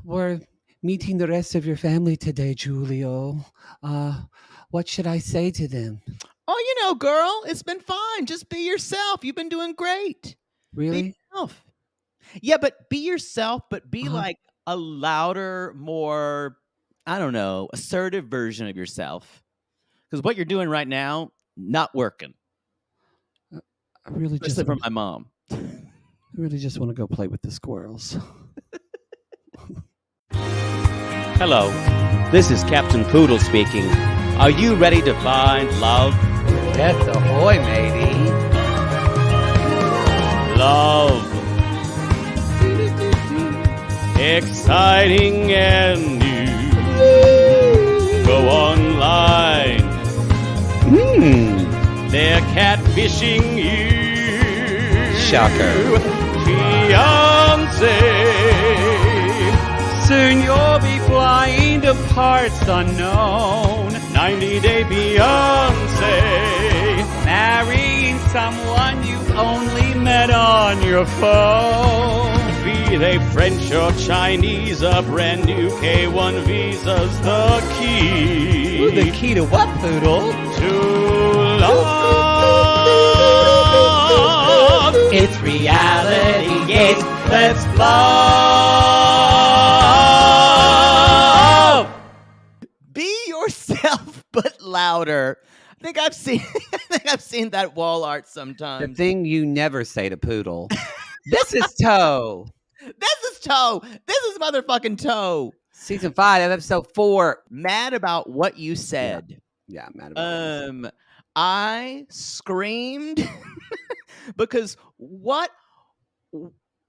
We're meeting the rest of your family today, Julio. Uh, what should I say to them? Oh, girl, it's been fine. Just be yourself. You've been doing great. Be Really? yourself. Yeah, but be yourself, but be Uh-huh. like a louder, more, I don't know, assertive version of yourself. Because what you're doing right now, not working, I really especially just for want. my mom. I really just want to go play with the squirrels. Hello, this is Captain Poodle speaking. Are you ready to find love? Yes, ahoy, matey. Love. Exciting and new. Go online. They're catfishing you. Shocker. Fiancé. Soon you'll be flying to parts unknown. 90-day Beyonce. Marrying someone you only met on your phone. Be they French or Chinese, a brand new K1 visa's the key. Ooh, the key to what, Poodle? To love. It's reality, yes, let's love. Be yourself, but louder. I think I've seen that wall art The sometimes. thing you never say to Poodle. This is Toe. This is Toe. This is motherfucking Toe. Season 5, episode 4. Mad about what you said. Yeah, I'm mad about it. I screamed because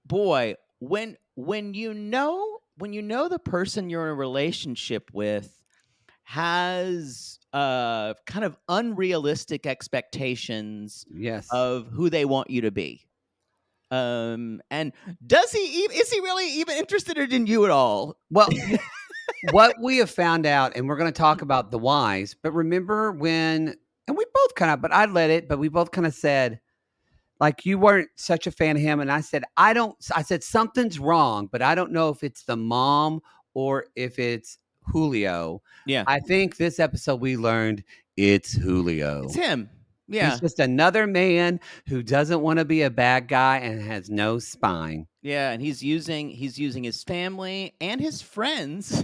boy, when you know the person you're in a relationship with has kind of unrealistic expectations Yes. of who they want you to be. And is he really even interested in you at all? Well, what we have found out, and we're going to talk about the whys, but remember when, and we both kind of, but I let it, but we both kind of said, like, you weren't such a fan of him. And I said, I said, something's wrong, but I don't know if it's the mom or if it's Julio. Yeah. I think this episode we learned it's Julio. It's him. Yeah. He's just another man who doesn't want to be a bad guy and has no spine. Yeah, and he's using his family and his friends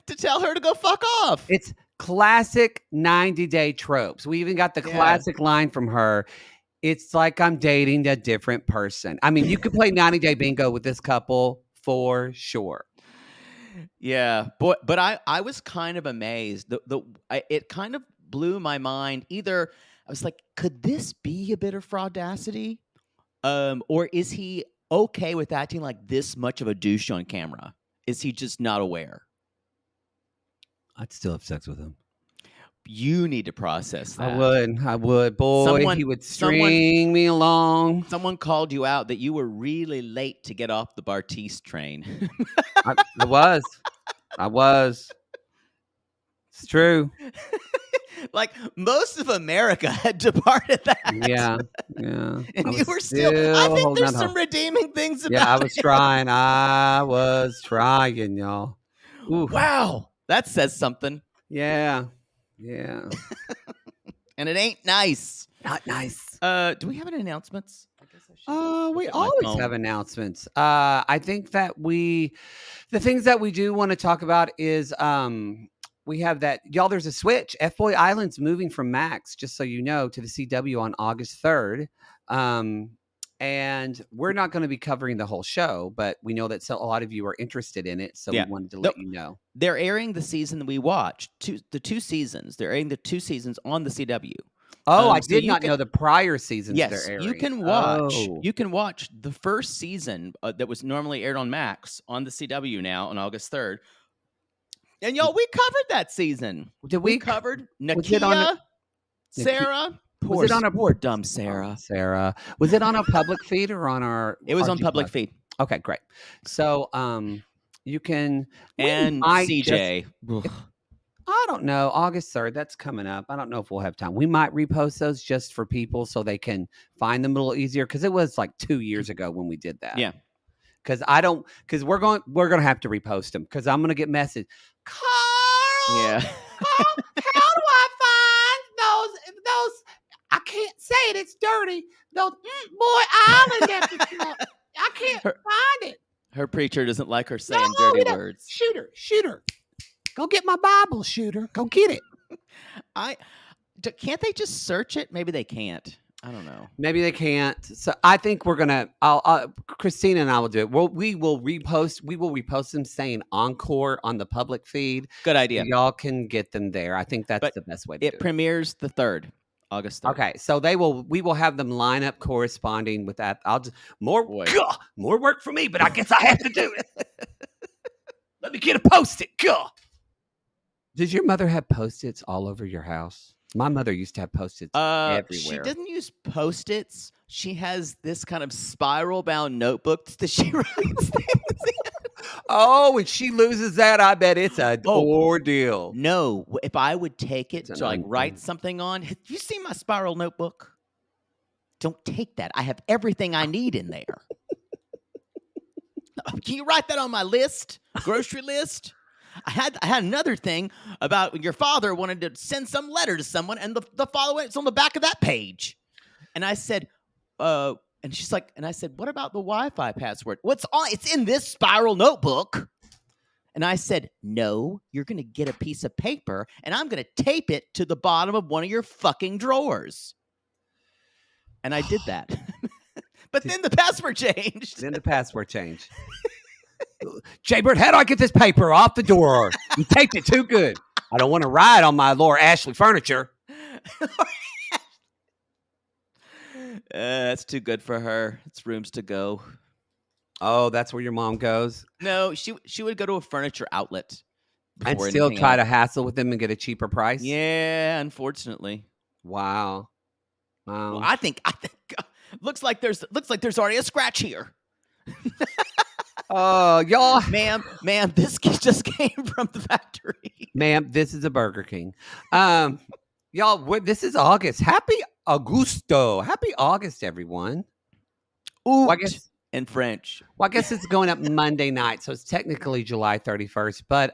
to tell her to go fuck off. It's classic 90-day tropes. We even got the classic line from her. It's like I'm dating a different person. I mean, you could play 90-day bingo with this couple for sure. Yeah, boy, but I was kind of amazed. It kind of blew my mind. Either I was like, could this be a bit of fraudacity? Or is he okay with acting like this much of a douche on camera? Is he just not aware? I'd still have sex with him. You need to process that. I would. Boy, he would string me along. Someone called you out that you were really late to get off the Bartise train. I was. It's true. Like most of America had departed that. Yeah. And you were still. I think there's some redeeming things about it. Yeah, I was trying. Y'all. Ooh. Wow, that says something. Yeah. And it ain't nice. Not nice. Do we have any announcements? I guess I should. We always have announcements. I think that the things that we do want to talk about is we have that, y'all, there's a switch. F-Boy Island's moving from Max, just so you know, to the CW on August 3rd. And we're not going to be covering the whole show, but we know that a lot of you are interested in it, so we wanted to let you know. They're airing the season that we watched, the 2 seasons. They're airing the 2 seasons on the CW. Oh, I did not know the prior seasons yes, they're airing. You can watch. You can watch the first season that was normally aired on Max on the CW now on August 3rd. And y'all, we covered that season. Did we covered Nakia, Sarah. Was it on a poor dumb Sarah? Sarah. Was it on a public feed or on our? It was on public feed. Okay, great. So, you can and CJ. I don't know. August 3rd, that's coming up. I don't know if we'll have time. We might repost those just for people so they can find them a little easier because it was like 2 years ago when we did that. Yeah. because I don't because we're gonna have to repost them because I'm gonna get message. Carl, Yeah. Carl, how do I find those? I can't say it. It's dirty. Those boy island episodes. I can't Her, find it. her preacher doesn't like her No, saying dirty he don't. words. Shooter. Go get my Bible, Shooter. Go get it. Can't they just search it? Maybe they can't. I don't know. Maybe they can't. So I think we're gonna. Christina and I will do it. We will repost. We will repost them saying encore on the public feed. Good So idea. y'all can get them there. I think that's But the best way to do it it. premieres the 3rd, August 3rd. Okay, so we will have them line up corresponding with that. I'll just more work for me, but I guess I have to do it. Let me get a Post-it. Did your mother have Post-its all over your house? My mother used to have Post-its everywhere. She doesn't use Post-its. She has this kind of spiral-bound notebook that she writes things in. Oh, when she loses that, I bet it's an ordeal. No, if I would take it It's to an write something on, have you seen my spiral notebook? Don't take that. I have everything I need in there. Can you write that on my list? Grocery list? I had another thing about when your father wanted to send some letter to someone, and the following it's on the back of that page. And I said, and she's like, and I said, what about the Wi-Fi password? What's on? It's in this spiral notebook. And I said, no, you're going to get a piece of paper, and I'm going to tape it to the bottom of one of your fucking drawers. And I did that. But then the password changed. Jaybird, how do I get this paper off the door? You taped it too good. I don't want to ride on my Laura Ashley furniture. That's too good for her. It's rooms to go. Oh, that's where your mom goes? No, she would go to a furniture outlet. And still try to hassle with them and get a cheaper price? Yeah, unfortunately. Wow. Well, I think looks like there's already a scratch here. Oh, y'all. Ma'am, this just came from the factory. Ma'am, this is a Burger King. Y'all, this is August. Happy Augusto. Happy August, everyone. Ooh, well, I guess in French. Well, I guess it's going up Monday night, so it's technically July 31st. But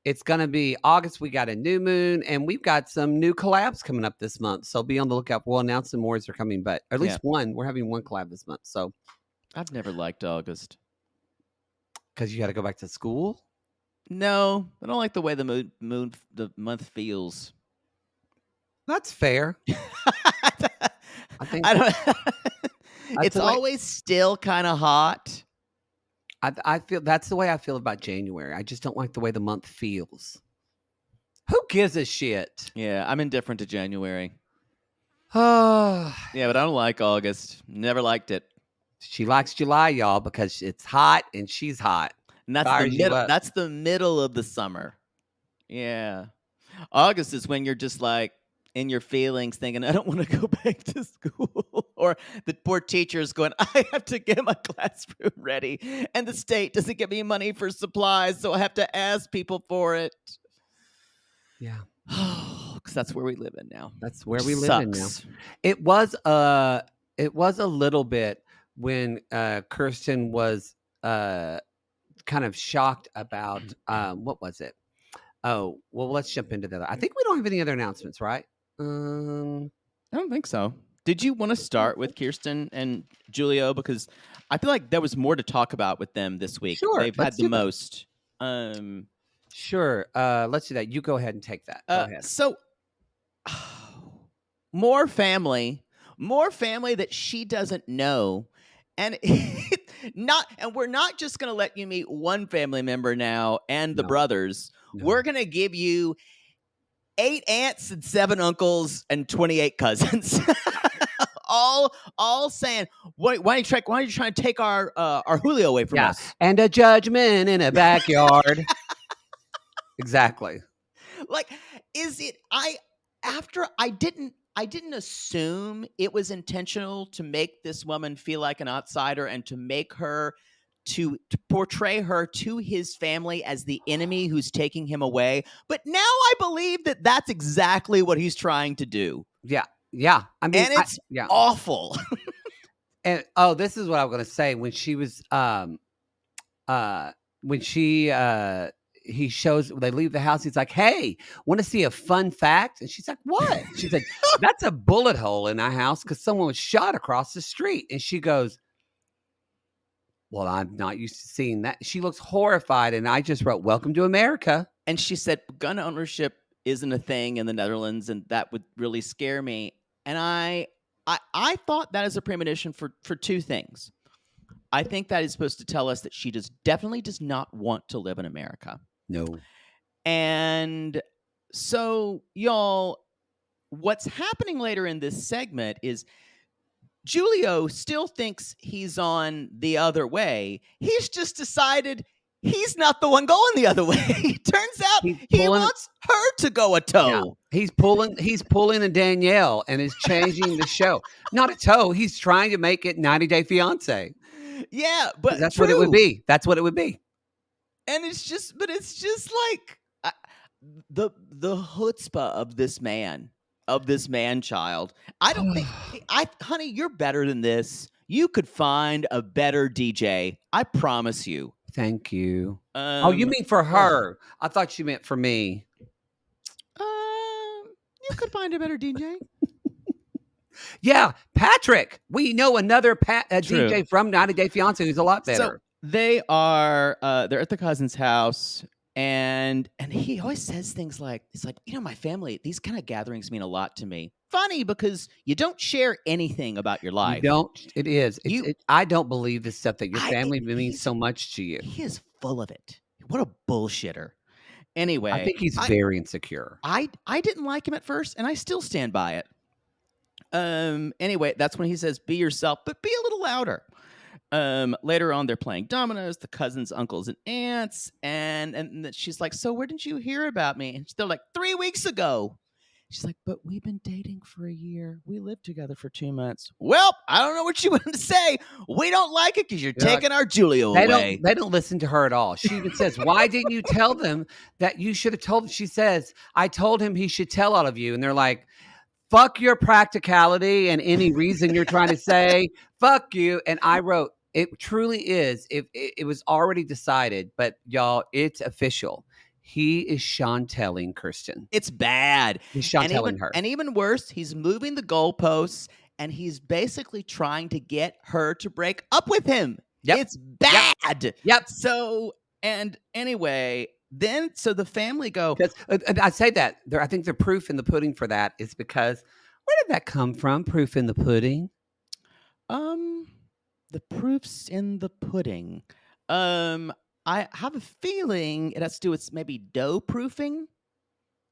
it's going to be August. We got a new moon, and we've got some new collabs coming up this month. So be on the lookout. We'll announce some more as they're coming, but at least one. We're having one collab this month. So I've never liked August. Because you got to go back to school? No, I don't like the way the month feels. That's fair. I think I don't. It's always still kind of hot. I feel that's the way I feel about January. I just don't like the way the month feels. Who gives a shit? Yeah, I'm indifferent to January. Oh, yeah, but I don't like August. Never liked it. She likes July, y'all, because it's hot and she's hot. And that's the middle of the summer. Yeah. August is when you're just like in your feelings thinking, I don't want to go back to school. Or the poor teacher's going, I have to get my classroom ready. And the state doesn't give me money for supplies, so I have to ask people for it. Yeah. Because that's where we live in now. That's where we live in now. It was a little bit when Kirsten was kind of shocked about what was it? Oh, well, let's jump into that. I think we don't have any other announcements, right? I don't think so. Did you want to start with Kirsten and Julio? Because I feel like there was more to talk about with them this week. Sure. They've had the most. Sure. Let's do that. You go ahead and take that. Go ahead. So, more family that she doesn't know. And we're not just going to let you meet one family member now and the brothers. No. We're going to give you 8 aunts and 7 uncles and 28 cousins. all saying, why are you trying to take our Julio away from us? And a judgment in a backyard. Exactly. Like, is it? I didn't assume it was intentional to make this woman feel like an outsider and to make her to portray her to his family as the enemy who's taking him away. But now I believe that that's exactly what he's trying to do. Yeah. I mean, and it's awful. And this is what I was gonna say. When she was uh when she he shows they leave the house, he's like, "Hey, want to see a fun fact?" And she's like, "What?" She said, "That's a bullet hole in our house because someone was shot across the street." And she goes, "Well, I'm not used to seeing that." She looks horrified, and I just wrote, "Welcome to America." And she said gun ownership isn't a thing in the Netherlands, and that would really scare me. And I thought that is a premonition for two things. I think that is supposed to tell us that she definitely does not want to live in America. No. And so, y'all, what's happening later in this segment is Julio still thinks he's on the other way. He's just decided he's not the one going the other way. Turns out he wants her to go a toe. Yeah. He's pulling a Danielle and is changing the show. Not a toe. He's trying to make it 90 Day Fiancé. Yeah, but that's what it would be. That's what it would be. And it's just like the chutzpah of this man child. I don't think honey, you're better than this. You could find a better DJ. I promise you. Thank you. You mean for her? I thought you meant for me. You could find a better DJ. Yeah, Patrick. We know another DJ from 90 Day Fiancé who's a lot better. So they are they're at the cousin's house, and he always says things like, it's like, my family, these kind of gatherings mean a lot to me. Funny, because you don't share anything about your life. You don't. It is. I don't believe this stuff that your family means so much to you. He is full of it. What a bullshitter. Anyway, I think he's very insecure. I didn't like him at first, and I still stand by it. Anyway, that's when he says, "Be yourself, but be a little louder." Later on, they're playing dominoes, the cousins, uncles, and aunts, and she's like, "So where did you hear about me?" And they're like, 3 weeks ago. She's like, "But we've been dating for a year. We lived together for 2 months." Well, I don't know what you want to say. We don't like it because you're taking our Julio away. They don't listen to her at all. She even says, "Why didn't you tell them that you should have told them?" She says, "I told him he should tell all of you." And they're like, "Fuck your practicality and any reason you're trying to say. Fuck you." And I wrote, it truly is. It was already decided, but y'all, it's official. He is Chanteling Kirsten. It's bad. He's Chanteling her. And even worse, he's moving the goalposts, and he's basically trying to get her to break up with him. Yep. It's bad. Yep. So, and anyway, then so the family go. I say that. I think the proof in the pudding for that is because where did that come from? Proof in the pudding? The proof's in the pudding. I have a feeling it has to do with maybe dough proofing.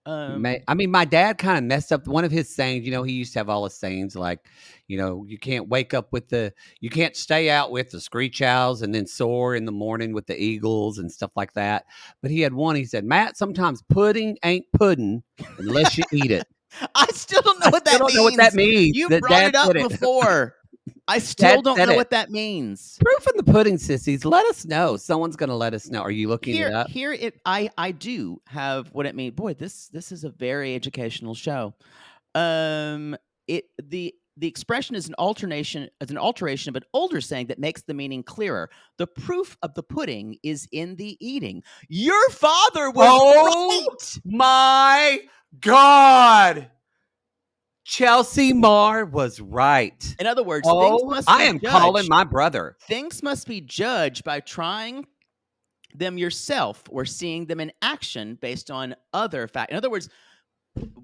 My dad kind of messed up one of his sayings. He used to have all his sayings like, you can't you can't stay out with the screech owls and then soar in the morning with the eagles and stuff like that. But he had one. He said, "Matt, sometimes pudding ain't pudding unless you eat it." I still don't know what that means. You brought it up before. I still don't know what that means. Proof in the pudding, sissies. Let us know. Someone's going to let us know. Are you looking it up? I do have what it means. Boy, this is a very educational show. The expression is an alteration of an older saying that makes the meaning clearer. The proof of the pudding is in the eating. Your father was right. My God. Chelsea Marr was right. In other words, I am calling my brother. Things must be judged by trying them yourself or seeing them in action based on other facts. In other words,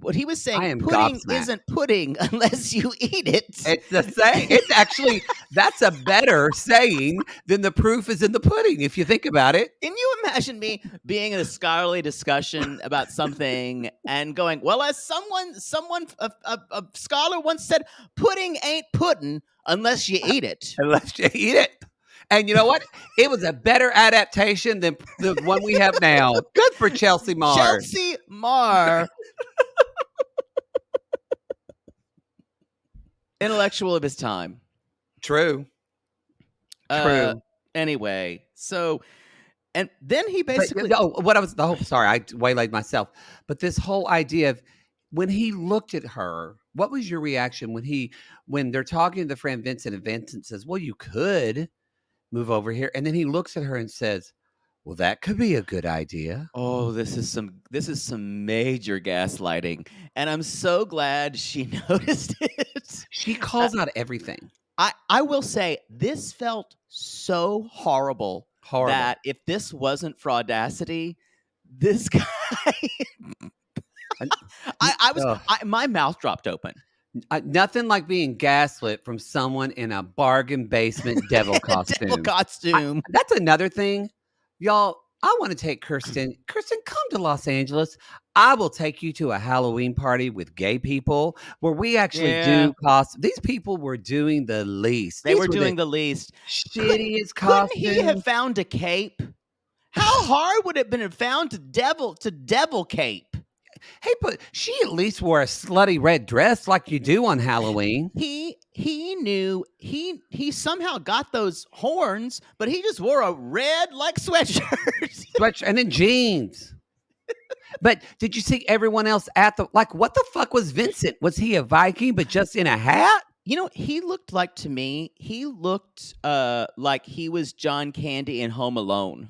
what he was saying, pudding isn't pudding unless you eat it. It's the same. It's actually, that's a better saying than the proof is in the pudding, if you think about it. Can you imagine me being in a scholarly discussion about something and going, well, as a scholar once said, pudding ain't pudding unless you eat it. Unless you eat it. And you know what? It was a better adaptation than the one we have now. Good for Chelsea Marr. Chelsea Marr. Intellectual of his time. True. Anyway, so, and then he basically. Sorry, I waylaid myself. But this whole idea of when he looked at her What was your reaction when they're talking to the friend Vincent and Vincent says, "Well, you could move over here," and then he looks at her and says, "Well, that could be a good idea." Oh, this is some major gaslighting, and I'm so glad she noticed it. She Uh, calls out everything. I will say this felt so horrible Horrible. that if this wasn't fraudacity, this guy, And n ugh, my mouth dropped open. nothing like being gaslit from someone in a bargain basement devil Devil costume. I costume. That's another thing. Y'all, I wanna take Kirsten. Kirsten, come to Los Angeles. I will take you to a Halloween party with gay people where we actually Yeah, do cost these people were doing the least. they These were were the doing the least. shittiest Couldn't he have costumes. found a cape? How hard would it have been to found to devil cape? Hey, but she at least wore a slutty red dress like you do on Halloween. He knew he somehow got those horns, but he just wore a red like sweatshirt. Sweatshirt and then jeans. But did you see everyone else at the like, what the fuck was Vincent? Was he a Viking, but just in a hat? You know, he looked like to me, he looked like he was John Candy in Home Alone.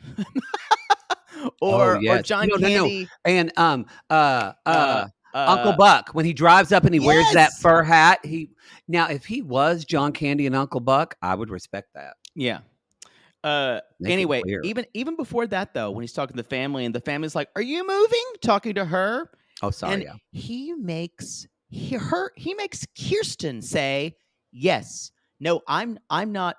Oh, Or yes. John No. Candy And, uh Uncle uh Buck, when he drives up and he wears that yes. fur hat, now if he was John Candy and Uncle Buck, I would respect that. Yeah. Make it Anyway, clear. even before that though, when he's talking to the family and the family's like, "Are you moving?" talking to her, Oh, sorry, and yeah. he makes Kirsten say, "Yes. No, I'm not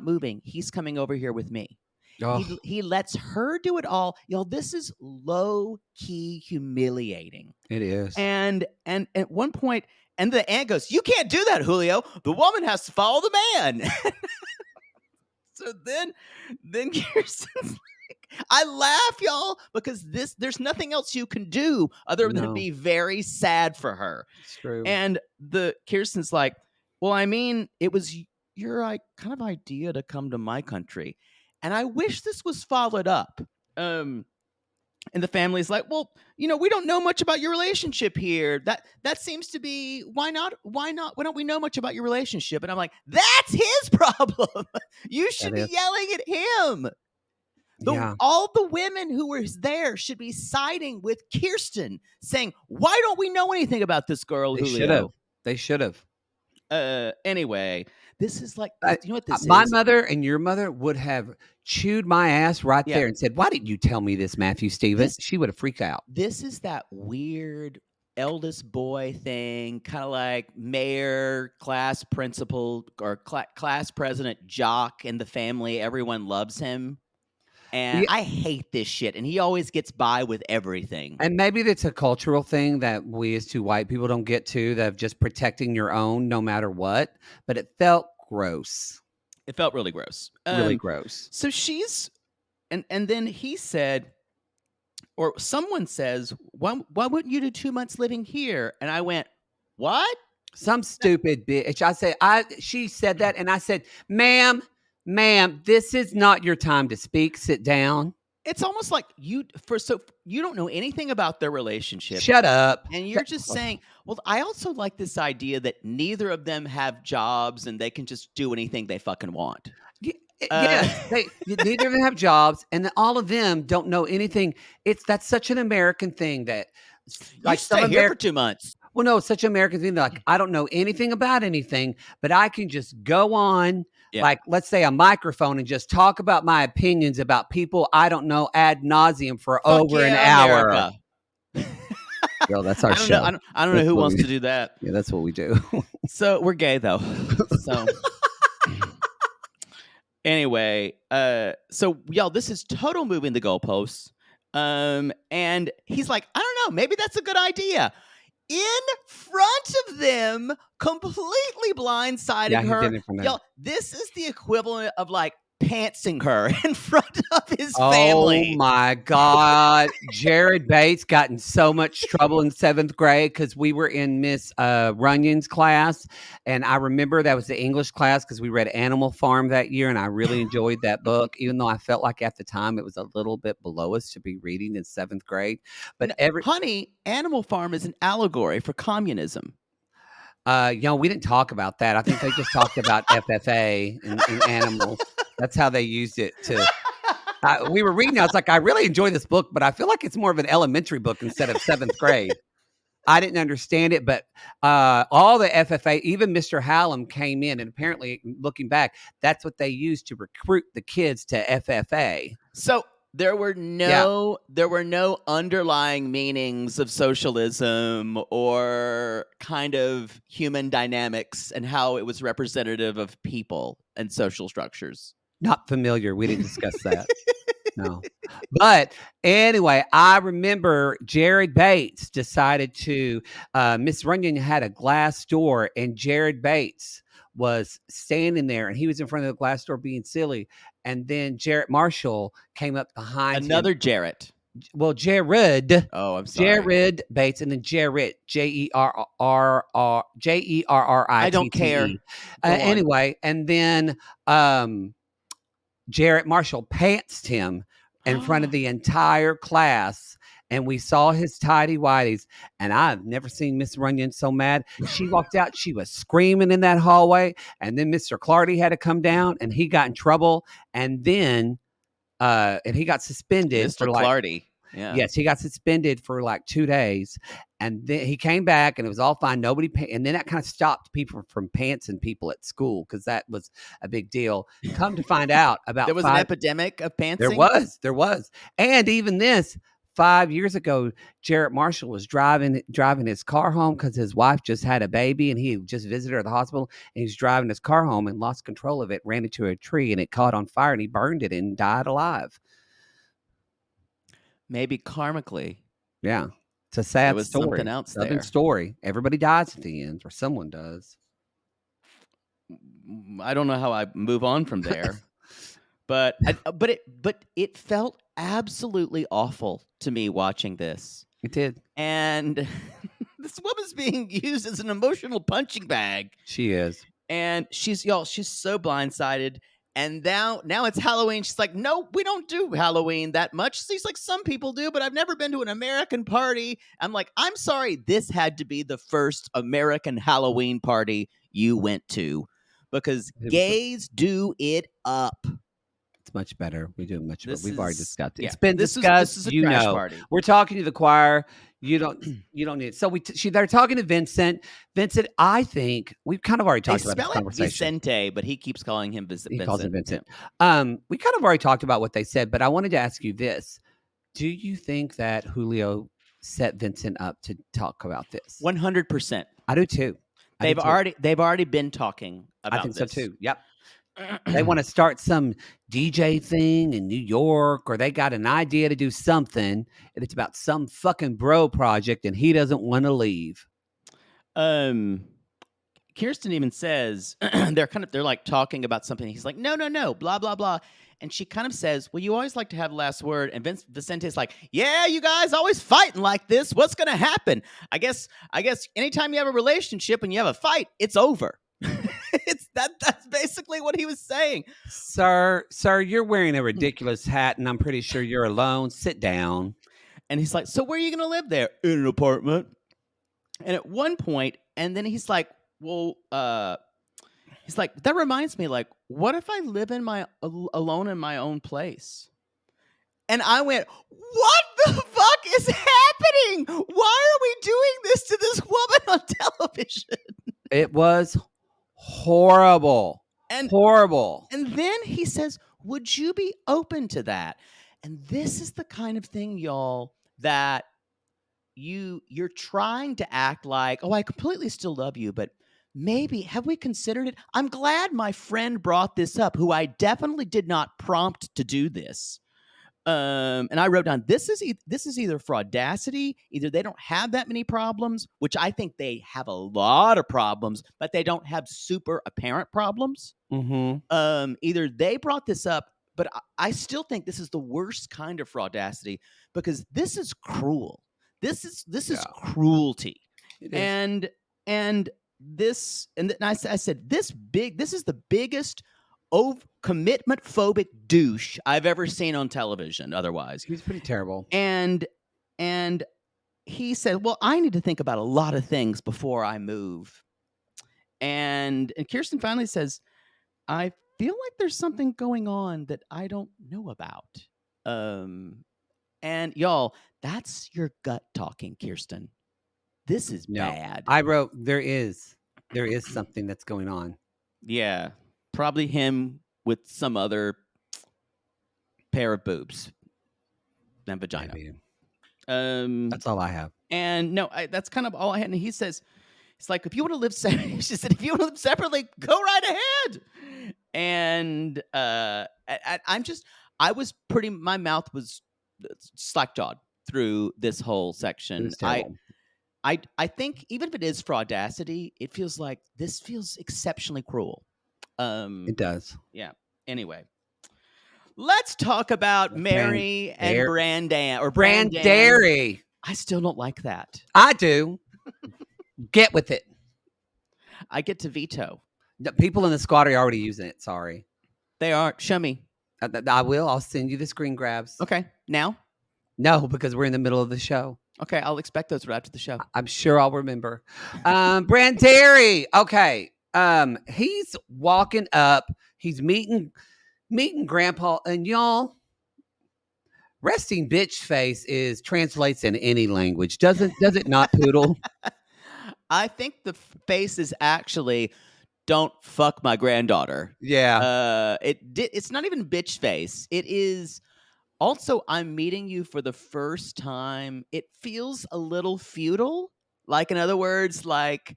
moving. He's coming over here with me." Oh, He lets her do it all. Yo, this is low key humiliating. it is. And at one point, and the aunt goes, "You can't do that, Julio. The woman has to follow the man." So then Kirsten's like, I laugh, y'all, because there's nothing else you can do other than No, be very sad for her. it's true. And the Kirsten's like, "Well, I mean, it was your kind of idea to come to my country, and I wish this was followed up." And the family's like, "Well, we don't know much about your relationship here. That seems to be why not? Why don't we know much about your relationship?" And I'm like, "That's his problem. You should That be is. yelling at him." Yeah, All the women who were there should be siding with Kirsten, saying, "Why don't we know anything about this girl, they should have. Julio?" They should have. Anyway, this is like, I you know what this My is? mother and your mother would have chewed my ass right Yeah. there and said, "Why didn't you tell me this, Matthew Stephen?" This She would have freaked out. this is that weird eldest boy thing, kind of like mayor, class principal, or class president jock in the family. Everyone loves him. And Yeah, I hate this shit. And he always gets by with everything. and maybe that's a cultural thing that we as 2 white people don't get to, that of just protecting your own no matter what, but it felt gross, It felt really gross. really gross. So she's, and then he said, or someone says, why wouldn't you do 2 months living here? And I went, what? Some stupid bitch. She said that, and I said, "Ma'am, this is not your time to speak. Sit down." It's almost like you don't know anything about their relationship. Shut up. And you're just saying, well, I also like this idea that neither of them have jobs and they can just do anything they fucking want. Yes, neither of them have jobs, and then all of them don't know anything. That's such an American thing that, Like, some stay here for American. 2 months. Well, no, it's such an American thing that, like, I don't know anything about anything, but I can just go on, Yeah. like, let's say a microphone, and just talk about my opinions about people I don't know ad nauseum for Fuck over an yeah, hour. America. Yo, that's our I don't show. know. I don't know That's who what wants we to do that. Yeah, that's what we do. So we're gay though. So anyway, so y'all, this is total moving the goalposts. And he's like, I don't know, maybe that's a good idea. In front of them, completely blindsiding Yeah, he her. did it from there. Y'all, this is the equivalent of like pantsing her in front of his Oh family. my God. Jared Bates got in so much trouble in 7th grade because we were in Miss Runyon's class. And I remember that was the English class because we read Animal Farm that year. And I really enjoyed that book, even though I felt like at the time it was a little bit below us to be reading in 7th grade. But Honey, Animal Farm is an allegory for communism. We didn't talk about that. I think they just talked about FFA and animals. That's how they used it to. We were reading. I was like, I really enjoy this book, but I feel like it's more of an elementary book instead of seventh grade. I didn't understand it, but all the FFA, even Mr. Hallam came in, and apparently, looking back, that's what they used to recruit the kids to FFA. So there were no underlying meanings of socialism or kind of human dynamics and how it was representative of people and social structures. Not familiar. We didn't discuss that. No. But anyway, I remember Jared Bates decided to, Miss Runyon had a glass door, and Jared Bates was standing there, and he was in front of the glass door being silly. And then Jarrett Marshall came up behind Another him. Jarrett. Well, Jared. Oh, I'm sorry. Jared Bates, and then Jarrett, Jerrritte. I don't care. Anyway, and then Jarrett Marshall pantsed him in front of the entire class, and we saw his tidy whities. And I've never seen Miss Runyon so mad. She walked out, she was screaming in that hallway, and then Mr. Clardy had to come down, and he got in trouble, and then and he got suspended Mr. for like Clardy. Yeah. Yes, he got suspended for like 2 days, and then he came back, and it was all fine. Nobody, and then that kind of stopped people from pantsing people at school because that was a big deal. Come to find out, about there was an epidemic of pantsing. There was, and even this 5 years ago, Jarrett Marshall was driving his car home because his wife just had a baby, and he just visited her at the hospital. And he's driving his car home and lost control of it, ran into a tree, and it caught on fire, and he burned it and died alive. Maybe karmically. Yeah. It's a sad there was story. Something else Southern there. story. Everybody dies at the end, or someone does. I don't know how I move on from there. but it felt absolutely awful to me watching this. It did. And this woman's being used as an emotional punching bag. She is. And she's so blindsided. And now it's Halloween. She's like, no, we don't do Halloween that much. She's like, some people do, but I've never been to an American party. I'm like, I'm sorry. This had to be the first American Halloween party you went to, because gays do it up. It's much better. We do much better. We've already discussed it. Yeah, it's been discussed. This is a trash party. We're talking to the choir. You don't need it. So they're talking to Vincent. Vincent, I think we've kind of already talked about this conversation. Vicente, but he keeps calling him Vincent. He calls him Vincent. Yeah. We kind of already talked about what they said, but I wanted to ask you this. Do you think that Julio set Vincent up to talk about this? 100%. I do too. They've already been talking about this. I think so too. Yep. They want to start some DJ thing in New York, or they got an idea to do something, and it's about some fucking bro project, and he doesn't want to leave. Kirsten even says they're like talking about something. He's like, no, blah blah blah, and she kind of says, well, you always like to have the last word. And Vicente's like, yeah, you guys always fighting like this. What's gonna happen? I guess anytime you have a relationship and you have a fight, it's over. That's basically what he was saying. Sir, you're wearing a ridiculous hat, and I'm pretty sure you're alone. Sit down. And he's like, so where are you gonna live there? In an apartment. And at one point, and then he's like, well, he's like, that reminds me, like, what if I live alone in my own place? And I went, what the fuck is happening? Why are we doing this to this woman on television? It was horrible. Horrible. And then he says, would you be open to that? And this is the kind of thing, y'all, that you're trying to act like, oh, I completely still love you, but maybe, have we considered it? I'm glad my friend brought this up, who I definitely did not prompt to do this. And I wrote down, this is either fraudacity, either they don't have that many problems, which I think they have a lot of problems, but they don't have super apparent problems. Mm-hmm. Either they brought this up, but I still think this is the worst kind of fraudacity, because this is cruel. This is cruelty. And I said, this is the biggest commitment phobic douche I've ever seen on television. Otherwise, he's pretty terrible. And he said, well, I need to think about a lot of things before I move. And Kirsten finally says, I feel like there's something going on that I don't know about. And y'all, that's your gut talking, Kirsten. This is No, bad. I wrote there is something that's going on. Yeah. Probably him with some other pair of boobs and vagina. Maybe. Um, That's all I have. and no, that's kind of all I had. And he says, it's like, if you want to live separately, she said, if you want to live separately, go right ahead. And my mouth was slack-jawed through this whole It section. was terrible. I think even if it is fraudacity, it feels like this feels exceptionally cruel. It does. Yeah. Anyway, let's talk about Mary and Brandan or Brandan. Brandary. I still don't like that. I do. Get with it. I get to veto. The people in the squad are already using it. Sorry. They are. Show me. I will. I'll send you the screen grabs. Okay. Now? No, because we're in the middle of the show. Okay. I'll expect those right after the show. I'm sure I'll remember. Brandary. Okay. He's walking up. He's meeting Grandpa, and y'all. Resting bitch face translates in any language. Does it not, Poodle? I think the face is actually don't fuck my granddaughter. Yeah. It's not even bitch face. It is also I'm meeting you for the first time. It feels a little feudal. Like, in other words, like,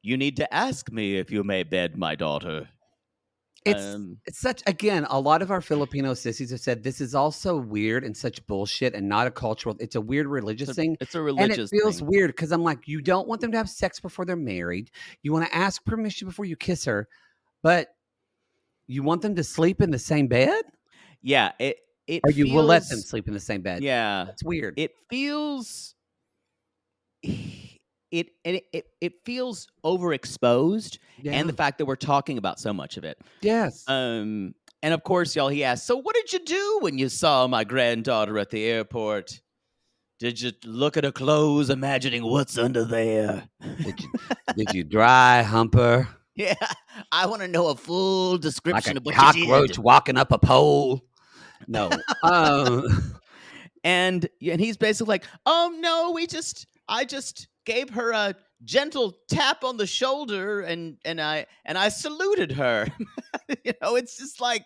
you need to ask me if you may bed my daughter. It's such, again, a lot of our Filipino sissies have said this is also weird and such bullshit and not a cultural. It's a weird religious thing. It's a religious and it feels thing. weird because I'm like, you don't want them to have sex before they're married. You want to ask permission before you kiss her, but you want them to sleep in the same bed? Yeah, it or you will let them feels- sleep in the same bed. Yeah, That's weird. it feels it feels overexposed, Yeah. and the fact that we're talking about so much of it. Yes. And of course, y'all, he asked, so what did you do when you saw my granddaughter at the airport? Did you look at her clothes, imagining what's under there? Did you dry hump her Yeah, I want to know a full like description a of what you cockroach did. walking up a pole? No. And he's basically like, no, I just gave her a gentle tap on the shoulder and I saluted her. It's just like,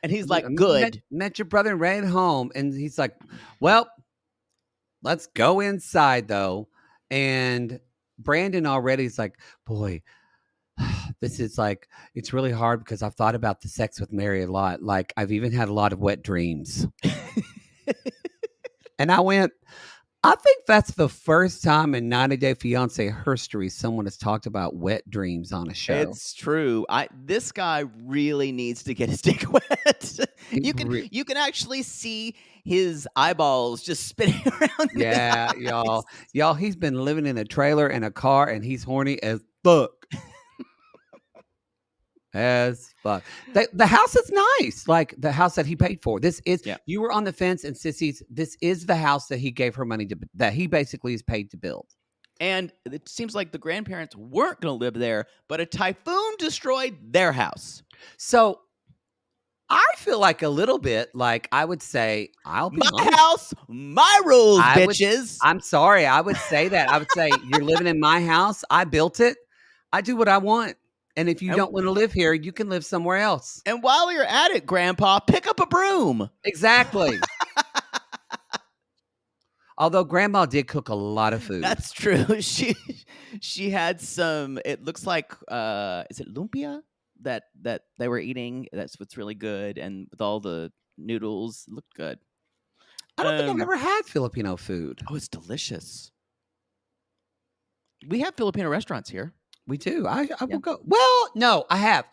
and he's like, good. Met your brother and ran home, and he's like, well, let's go inside though. And Brandon already is like, boy, this is like, it's really hard because I've thought about the sex with Mary a lot. Like, I've even had a lot of wet dreams. And I went, I think that's the first time in 90 Day Fiancé history someone has talked about wet dreams on a show. It's true. This guy really needs to get his dick wet. You can actually see his eyeballs just spinning around. Yeah, y'all. He's been living in a trailer and a car, and he's horny as fuck. As fuck. The house is nice, like the house that he paid for. This is You were on the fence, and sissies, this is the house that he gave her money to, that he basically is paid to build. And it seems like the grandparents weren't going to live there, but a typhoon destroyed their house. So I feel like a little bit like, I would say, I'll be my honest, house, my rules, bitches. I'm sorry. I would say that. I would say, you're living in my house. I built it. I do what I want. And if you don't want to live here, you can live somewhere else. And while you're at it, Grandpa, pick up a broom. Exactly. Although Grandma did cook a lot of food. That's true. She had some, it looks like, is it lumpia that they were eating? That's what's really good. And with all the noodles, it looked good. I don't think I've ever had Filipino food. Oh, it's delicious. We have Filipino restaurants here. We do. I will go. Well, no, I have.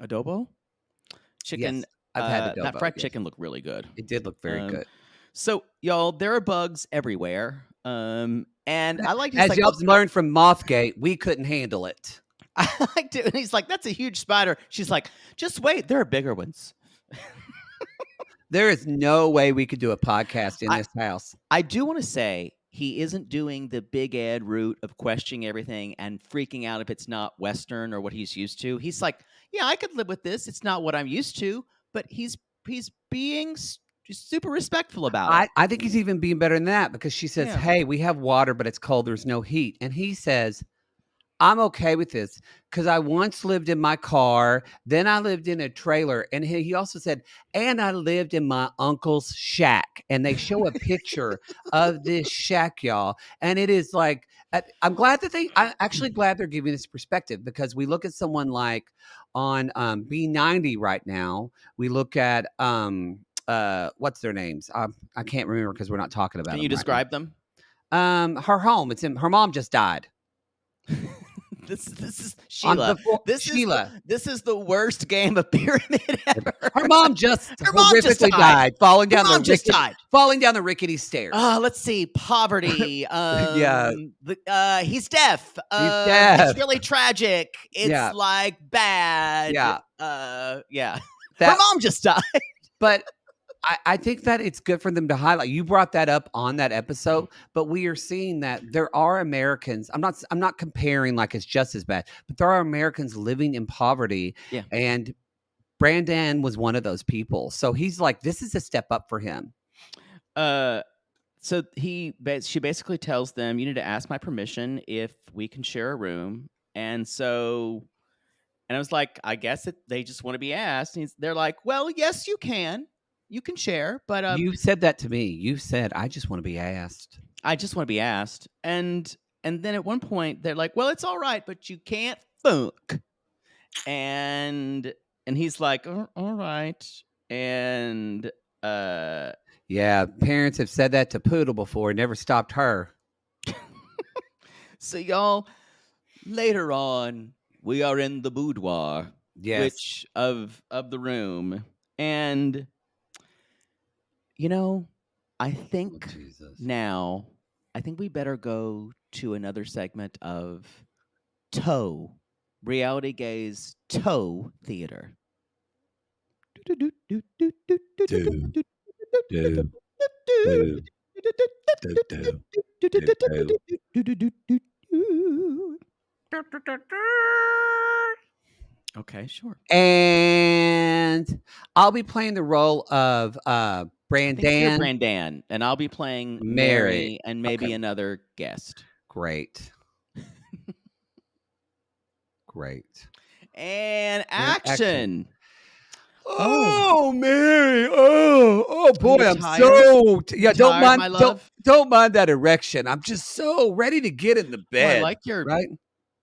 Adobo? Chicken. Yes, I've had adobo. That fried chicken looked really good. It did look very good. So, y'all, there are bugs everywhere. And I like as y'all learned from Mothgate, we couldn't handle it. I liked it. And he's like, that's a huge spider. She's like, just wait, there are bigger ones. There is no way we could do a podcast in this house. I do want to say, he isn't doing the Big Ed route of questioning everything and freaking out if it's not Western or what he's used to. He's like, yeah, I could live with this. It's not what I'm used to, but he's being super respectful about it. I think he's even being better than that because she says, Yeah. "Hey, we have water, but it's cold. There's no heat." And he says, "I'm okay with this because I once lived in my car, then I lived in a trailer." And he also said, "And I lived in my uncle's shack." And they show a picture of this shack, y'all. And it is like, I'm glad that I'm actually glad they're giving this perspective because we look at someone like on B90 right now. We look at, what's their names? I can't remember because we're not talking about Can them you right describe them? now. Her home, her mom just died. This is On Sheila. before This is the worst game of pyramid ever. Her mom just Her mom just horrifically died. died, falling Her down mom just died. falling down the rickety stairs. Let's see. Poverty. Yeah. He's deaf. deaf. It's really tragic. It's Yeah. like bad. Yeah. Yeah. Her That, mom just died. but I think that it's good for them to highlight. You brought that up on that episode, but we are seeing that there are Americans. I'm not comparing like it's just as bad, but there are Americans living in poverty. Yeah. And Brandon was one of those people. So he's like, this is a step up for him. So she basically tells them, you need to ask my permission if we can share a room. And I was like, I guess they just want to be asked. And they're like, well, yes, you can share, but You said that to me. You said, I just want to be asked. I just want to be asked. And then at one point they're like, well, it's all right, but you can't fuck. And he's like, all right. And yeah, parents have said that to Poodle before. It never stopped her. So y'all, later on, we are in the boudoir, Yes. which of the room, and I think now, I think we better go to another segment of Toe, Reality Gaze Toe Theater. Okay, sure. And I'll be playing the role of I think you're Brandon. Brandon, and I'll be playing Mary. Mary and maybe Okay. another guest. Great. Great. And action. Oh, Mary. Oh boy, you I'm tired? so You don't tired, mind my love? don't mind that erection. I'm just so ready to get in the Oh, bed. I like your right?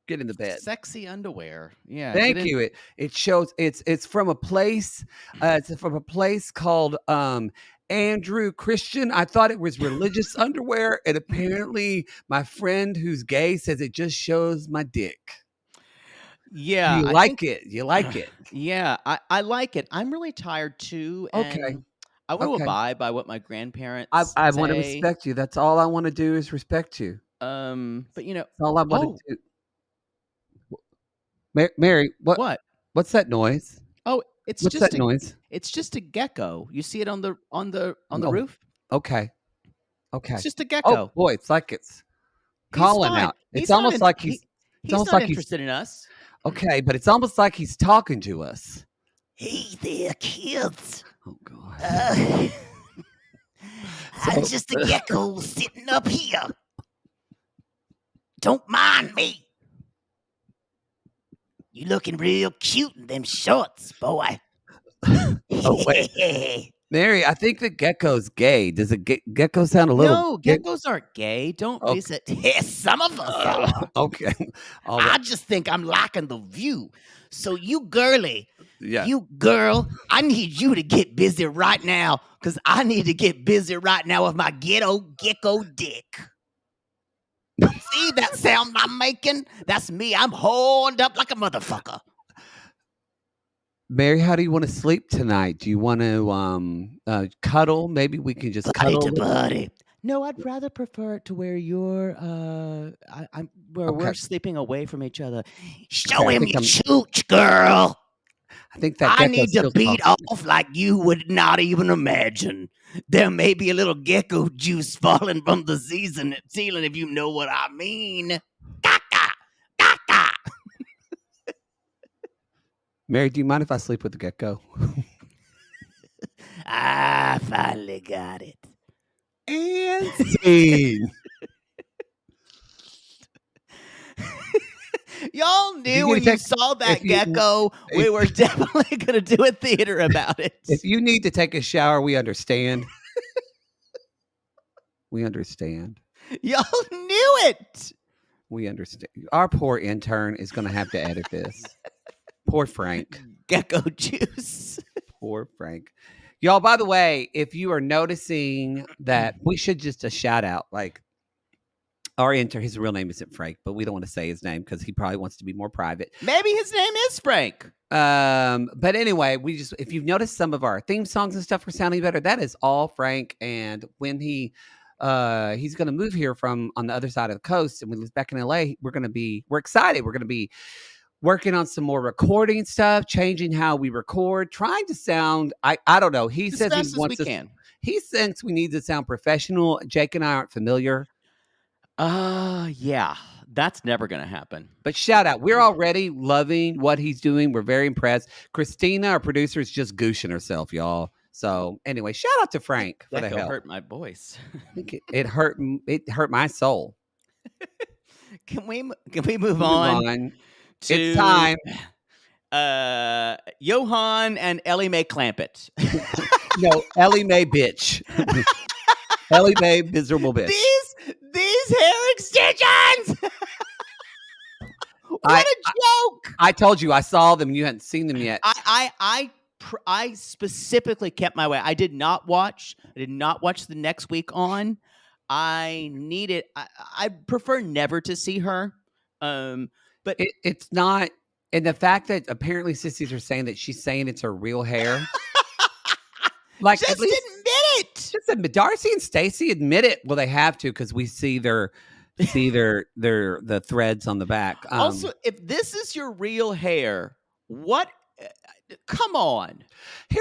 Get in the bed. sexy underwear. Yeah. Thank you. It shows it's from a place. It's from a place called Andrew Christian. I thought it was religious underwear, and apparently my friend who's gay says it just shows my dick. Yeah. You like it. You like it. Yeah, I like it. I'm really tired too. Okay. And I want Okay. to abide by what my grandparents I want to say. respect you. That's all I want to do is respect you. But That's all I want to do. Mary, what? What's that noise? Oh, it's What's just that noise? It's just a gecko. You see it on the Oh, roof? Okay. It's just a Oh gecko. boy, it's like it's He's calling fine. out. It's He's not almost in- like he- he's He's almost not like interested in us. okay, but it's almost like he's talking to us. Hey there, kids. Oh God. I'm just a gecko sitting up here. Don't mind me. You looking real cute in them shorts, boy. Oh, wait. Mary, I think the gecko's gay. Does a gecko sound a little? No, geckos aren't gay. Don't Okay. base it. Yes, some of us are. Okay. All I right. just think I'm liking the view. So you girly, Yeah. you girl, I need you to get busy right now because I need to get busy right now with my ghetto gecko dick. See that sound I'm making? That's me. I'm horned up like a motherfucker. Mary, how do you want to sleep tonight? Do you want to cuddle? Maybe we can just Buddy cuddle. to buddy. No, I'd rather prefer it to where you're where we're Okay. sleeping away from each other. Show Okay, I him think your I'm- chooch, girl. I think that I gecko need to still beat talks. off like you would not even imagine. There may be a little gecko juice falling from the ceiling, if you know what I mean. Caca, caca. Mary, do you mind if I sleep with the gecko? I finally got it. And scene. Y'all you knew need when to you take- saw that if you- gecko, we if- were definitely going to do a theater about it. If you need to take a shower, we understand. We understand. Y'all knew it. We understand. Our poor intern is going to have to edit this. Poor Frank. Gecko juice. Poor Frank. Y'all, by the way, if you are noticing that we should just a shout out, like our intern, his real name isn't Frank, but we don't want to say his name because he probably wants to be more private. Maybe his name is Frank. But anyway, if you've noticed some of our theme songs and stuff are sounding better, that is all Frank. And when he's going to move here from on the other side of the coast and we live back in LA, we're excited. We're going to be working on some more recording stuff, changing how we record, trying to sound, I don't know. He As says fast he as wants we us, can. he thinks we need to sound professional. Jake and I aren't familiar. Yeah. That's never going to happen. But shout out. We're already loving what he's doing. We're very impressed. Christina, our producer, is just gooshing herself, y'all. So anyway, shout out to Frank for the Gecko help. hurt my voice. I think it hurt my soul. Can we move on to It's time. Johan and Ellie Mae Clampett. No, Ellie Mae bitch. Ellie Mae miserable bitch. These hair extensions. What a joke! I told you I saw them. You hadn't seen them yet. I specifically kept my way. I did not watch the next week on. I needed. I prefer never to see her. But it's not. And the fact that apparently sissies are saying that she's saying it's her real hair. Like just at least admit it. Listen, Darcy and Stacy admit it. Well, they have to because we see the threads on the back. Also, if this is your real hair, what? Come on,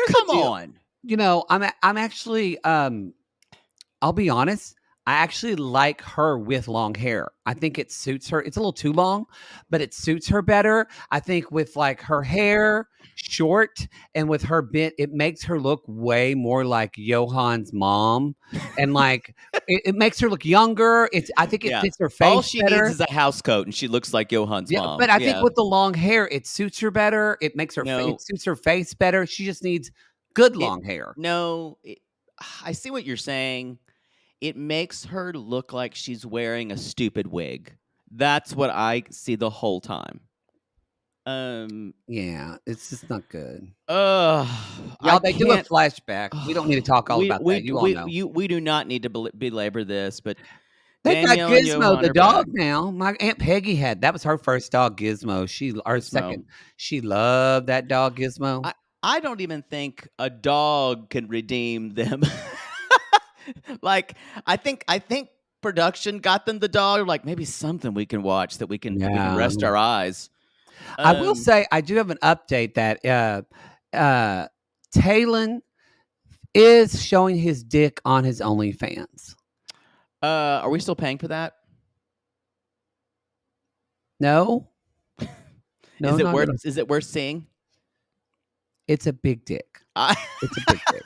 come on. You know, I'm actually. I'll be honest. I actually like her with long hair. I think it suits her. It's a little too long, but it suits her better. I think with like her hair short and with her bit, it makes her look way more like Johan's mom, and like it makes her look younger. I think it fits her face. All she better. needs is a house coat, and she looks like Johan's mom. But I think with the long hair, it suits her better. It makes her. It suits her face better. She just needs good long hair. No, I see what you're saying. It makes her look like she's wearing a stupid wig. That's what I see the whole time. Yeah, it's just not good. Y'all, they do a flashback. We don't need to talk all about that. You all know. We do not need to belabor this, but they Danielle got Gizmo, the dog. Back. Now, my Aunt Peggy that was her first dog, Gizmo. Second. She loved that dog, Gizmo. I don't even think a dog can redeem them. Like I think production got them the dog. Like maybe something we can watch that we can rest our eyes. I will say I do have an update that Talon is showing his dick on his OnlyFans. Are we still paying for that? No. No. Is it worth seeing? It's a big dick. It's a big dick.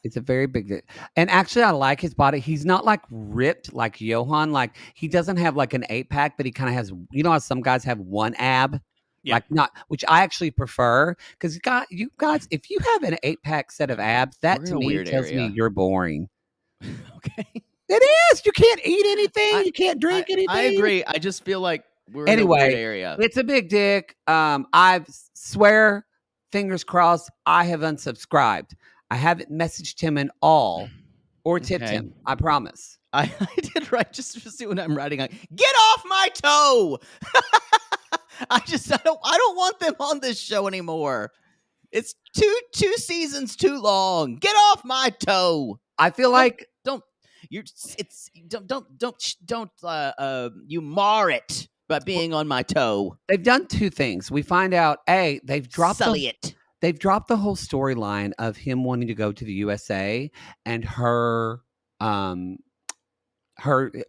It's a very big dick. And actually, I like his body. He's not like ripped like Johan. Like he doesn't have like an 8-pack, but he kind of has, you know how some guys have one ab? Yeah. Like not, which I actually prefer. Because you guys, if you have an 8-pack set of abs, that to me tells me you're boring. Okay. It is. You can't eat anything. You can't drink anything. I agree. I just feel like we're in a weird area. It's a big dick. I swear, fingers crossed, I have unsubscribed. I haven't messaged him at all or tipped him. I promise. I did right just to see what I'm writing on. Get off my toe. I don't want them on this show anymore. It's two seasons too long. Get off my toe. I feel like don't you mar it by being on my toe. They've done two things. We find out they've dropped Sully it. they've dropped the whole storyline of him wanting to go to the USA and her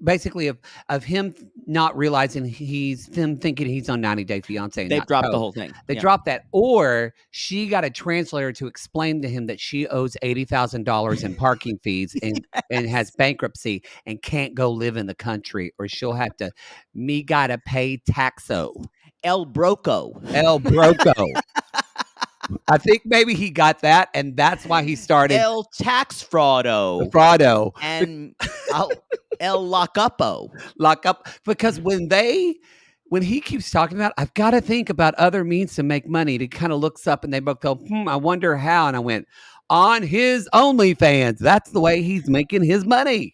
basically of him not realizing he's them thinking he's on 90 Day Fiance and They've not dropped the Coke. whole thing. They Yeah. dropped that, or she got a translator to explain to him that she owes $80,000 in parking fees and has bankruptcy and can't go live in the country, or she'll have to me gotta pay taxo. El Broco. El Broco. I think maybe he got that, and that's why he started El Tax Fraudo. Fraudo. And El Lockupo. Lock up, because when he keeps talking about, I've got to think about other means to make money, he kind of looks up and they both go, I wonder how. And I went, on his OnlyFans. That's the way he's making his money.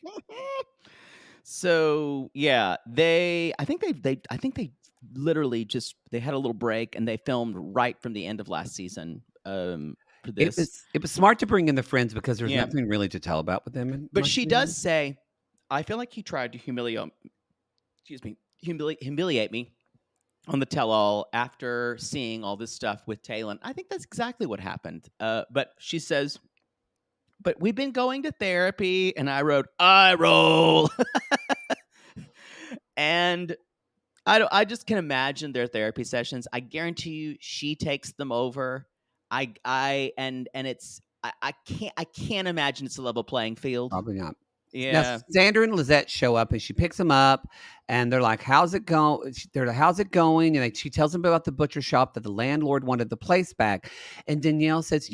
So yeah, I think they literally just they had a little break and they filmed right from the end of last season for this. It was smart to bring in the friends because there's Yeah. nothing really to tell about with them. But she does say, I feel like he tried to humiliate me on the tell-all after seeing all this stuff with Talon. I think that's exactly what happened. But she says, but we've been going to therapy, and I wrote, I roll. And I just can imagine their therapy sessions. I guarantee you she takes them over. And it's I can't imagine it's a level playing field. Probably not. Yeah. Now, Sandra and Lizette show up and she picks them up and they're like, how's it going? They're like, how's it going? And she tells them about the butcher shop that the landlord wanted the place back. And Danielle says,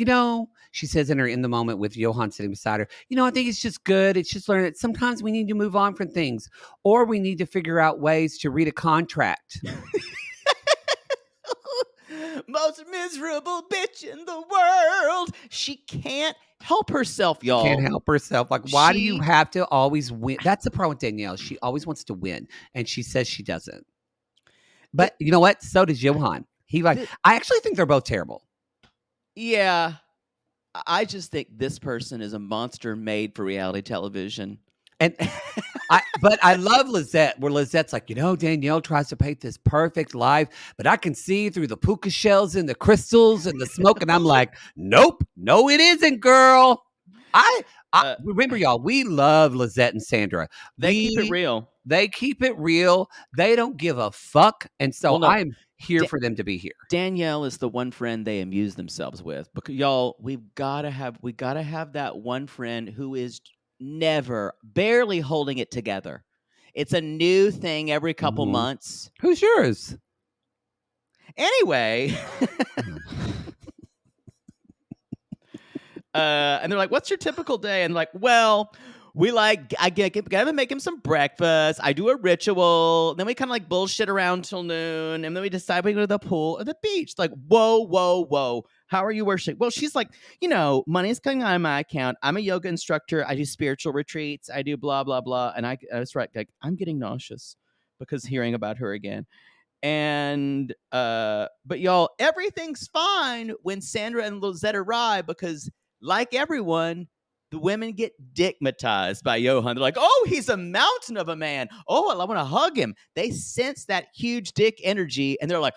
she says in the moment with Johan sitting beside her, I think it's just good. It's just learning that sometimes we need to move on from things, or we need to figure out ways to read a contract. Most miserable bitch in the world. She can't help herself, y'all. Can't help herself. Like, why do you have to always win? That's the problem with Danielle. She always wants to win, and she says she doesn't. But you know what? So does Johan. I actually think they're both terrible. Yeah. I just think this person is a monster made for reality television. And but I love Lizette, where Lizette's like, Danielle tries to paint this perfect life, but I can see through the puka shells and the crystals and the smoke. And I'm like, nope, no, it isn't, girl. I remember, y'all, we love Lizette and Sandra. They keep it real. They keep it real. They don't give a fuck. And so I'm here for them to be here. Danielle is the one friend they amuse themselves with. Because y'all, we gotta have that one friend who is barely holding it together. It's a new thing every couple months. Who's yours? Anyway. And they're like, what's your typical day? And like, well, I gotta make him some breakfast. I do a ritual. Then we kind of like bullshit around till noon. And then we decide we go to the pool or the beach. Like, whoa. How are you worshiping? Well, she's like, money's coming out of my account. I'm a yoga instructor. I do spiritual retreats. I do blah, blah, blah. And that's right. Like, I'm getting nauseous because hearing about her again. And, but y'all, everything's fine when Sandra and Lizette arrive because, like everyone, the women get dickmatized by Johan. They're like, oh, he's a mountain of a man. Oh, I want to hug him. They sense that huge dick energy, and they're like...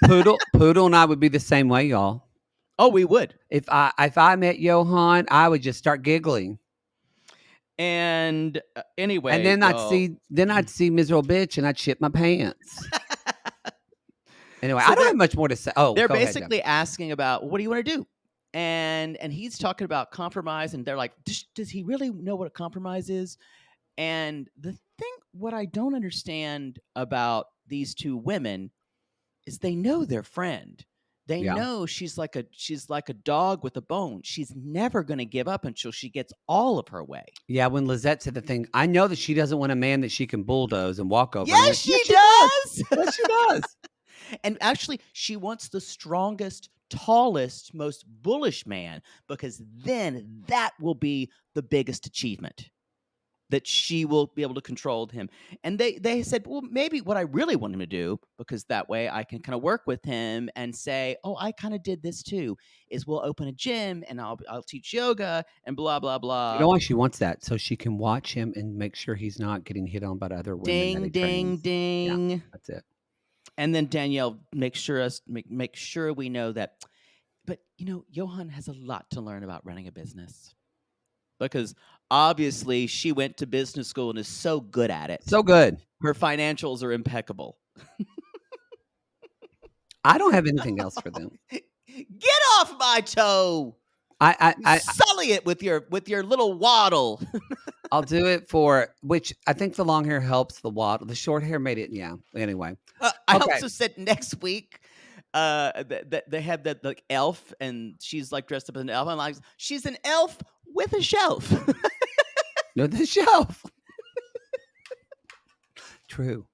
Poodle and I would be the same way, y'all. Oh, we would. If I met Johan, I would just start giggling. And anyway... And then I'd see miserable bitch, and I'd shit my pants. Anyway, so I don't have much more to say. Oh, they're basically asking about, what do you want to do? And he's talking about compromise, and they're like, does he really know what a compromise is? And what I don't understand about these two women is they know their friend. They know she's like a dog with a bone. She's never going to give up until she gets all of her way. Yeah, when Lizette said the thing, I know that she doesn't want a man that she can bulldoze and walk over. Yes, she does. Yes, she does. And actually, she wants the strongest, tallest, most bullish man, because then that will be the biggest achievement, that she will be able to control him. And they said, well, maybe what I really want him to do, because that way I can kind of work with him and say, oh, I kind of did this too, is we'll open a gym and I'll teach yoga and blah, blah, blah. You know why she wants that? So she can watch him and make sure he's not getting hit on by other women. Ding, ding, ding. Yeah, that's it. And then Danielle makes sure make sure we know that. But Johan has a lot to learn about running a business because obviously she went to business school and is so good at it. So good. Her financials are impeccable. I don't have anything else for them. Get off my toe! I Sully it with your little waddle. I'll do it for which I think the long hair helps the waddle. The short hair made it. Yeah. Anyway. I Okay. also said next week. They have that like elf, and she's like dressed up as an elf. I'm like, she's an elf with a shelf. No, the shelf. True.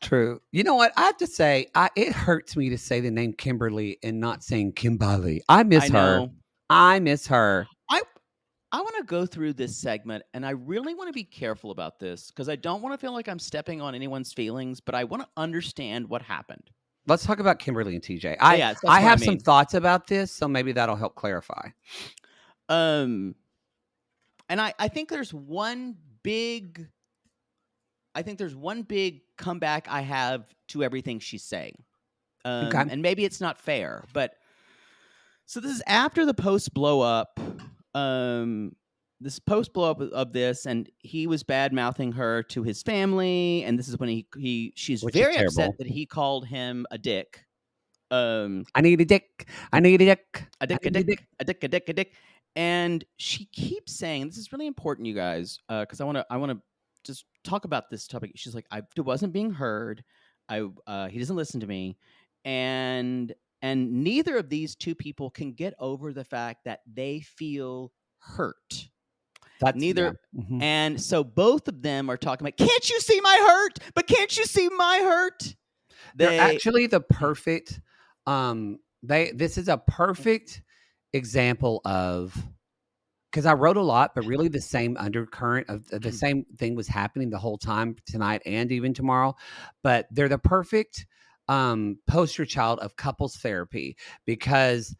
True. You know what? I have to say, it hurts me to say the name Kimberly and not saying Kimberly. I miss her. know. I miss her. I want to go through this segment, and I really want to be careful about this because I don't want to feel like I'm stepping on anyone's feelings, but I want to understand what happened. Let's talk about Kimberly and TJ. That's I what have I some mean. thoughts about this, so maybe that'll help clarify. And I think there's one big comeback I have to everything she's saying. Okay. And maybe it's not fair, but so this is after the post blow up. This post blow up of this, and he was bad mouthing her to his family, and this is when she's Which is very terrible. upset that he called him a dick. I need a dick. I need a dick. A dick, I a need dick, a dick, a dick, a dick. And she keeps saying, this is really important, you guys, because I want to just talk about this topic. She's like, I wasn't being heard. He doesn't listen to me, and neither of these two people can get over the fact that they feel hurt. That's Neither. Yeah. Mhm. And so both of them are talking about, can't you see my hurt? But can't you see my hurt? They're actually the perfect. This is a perfect example of, because I wrote a lot, but really the same undercurrent of the same thing was happening the whole time tonight and even tomorrow. But they're the perfect poster child of couples therapy because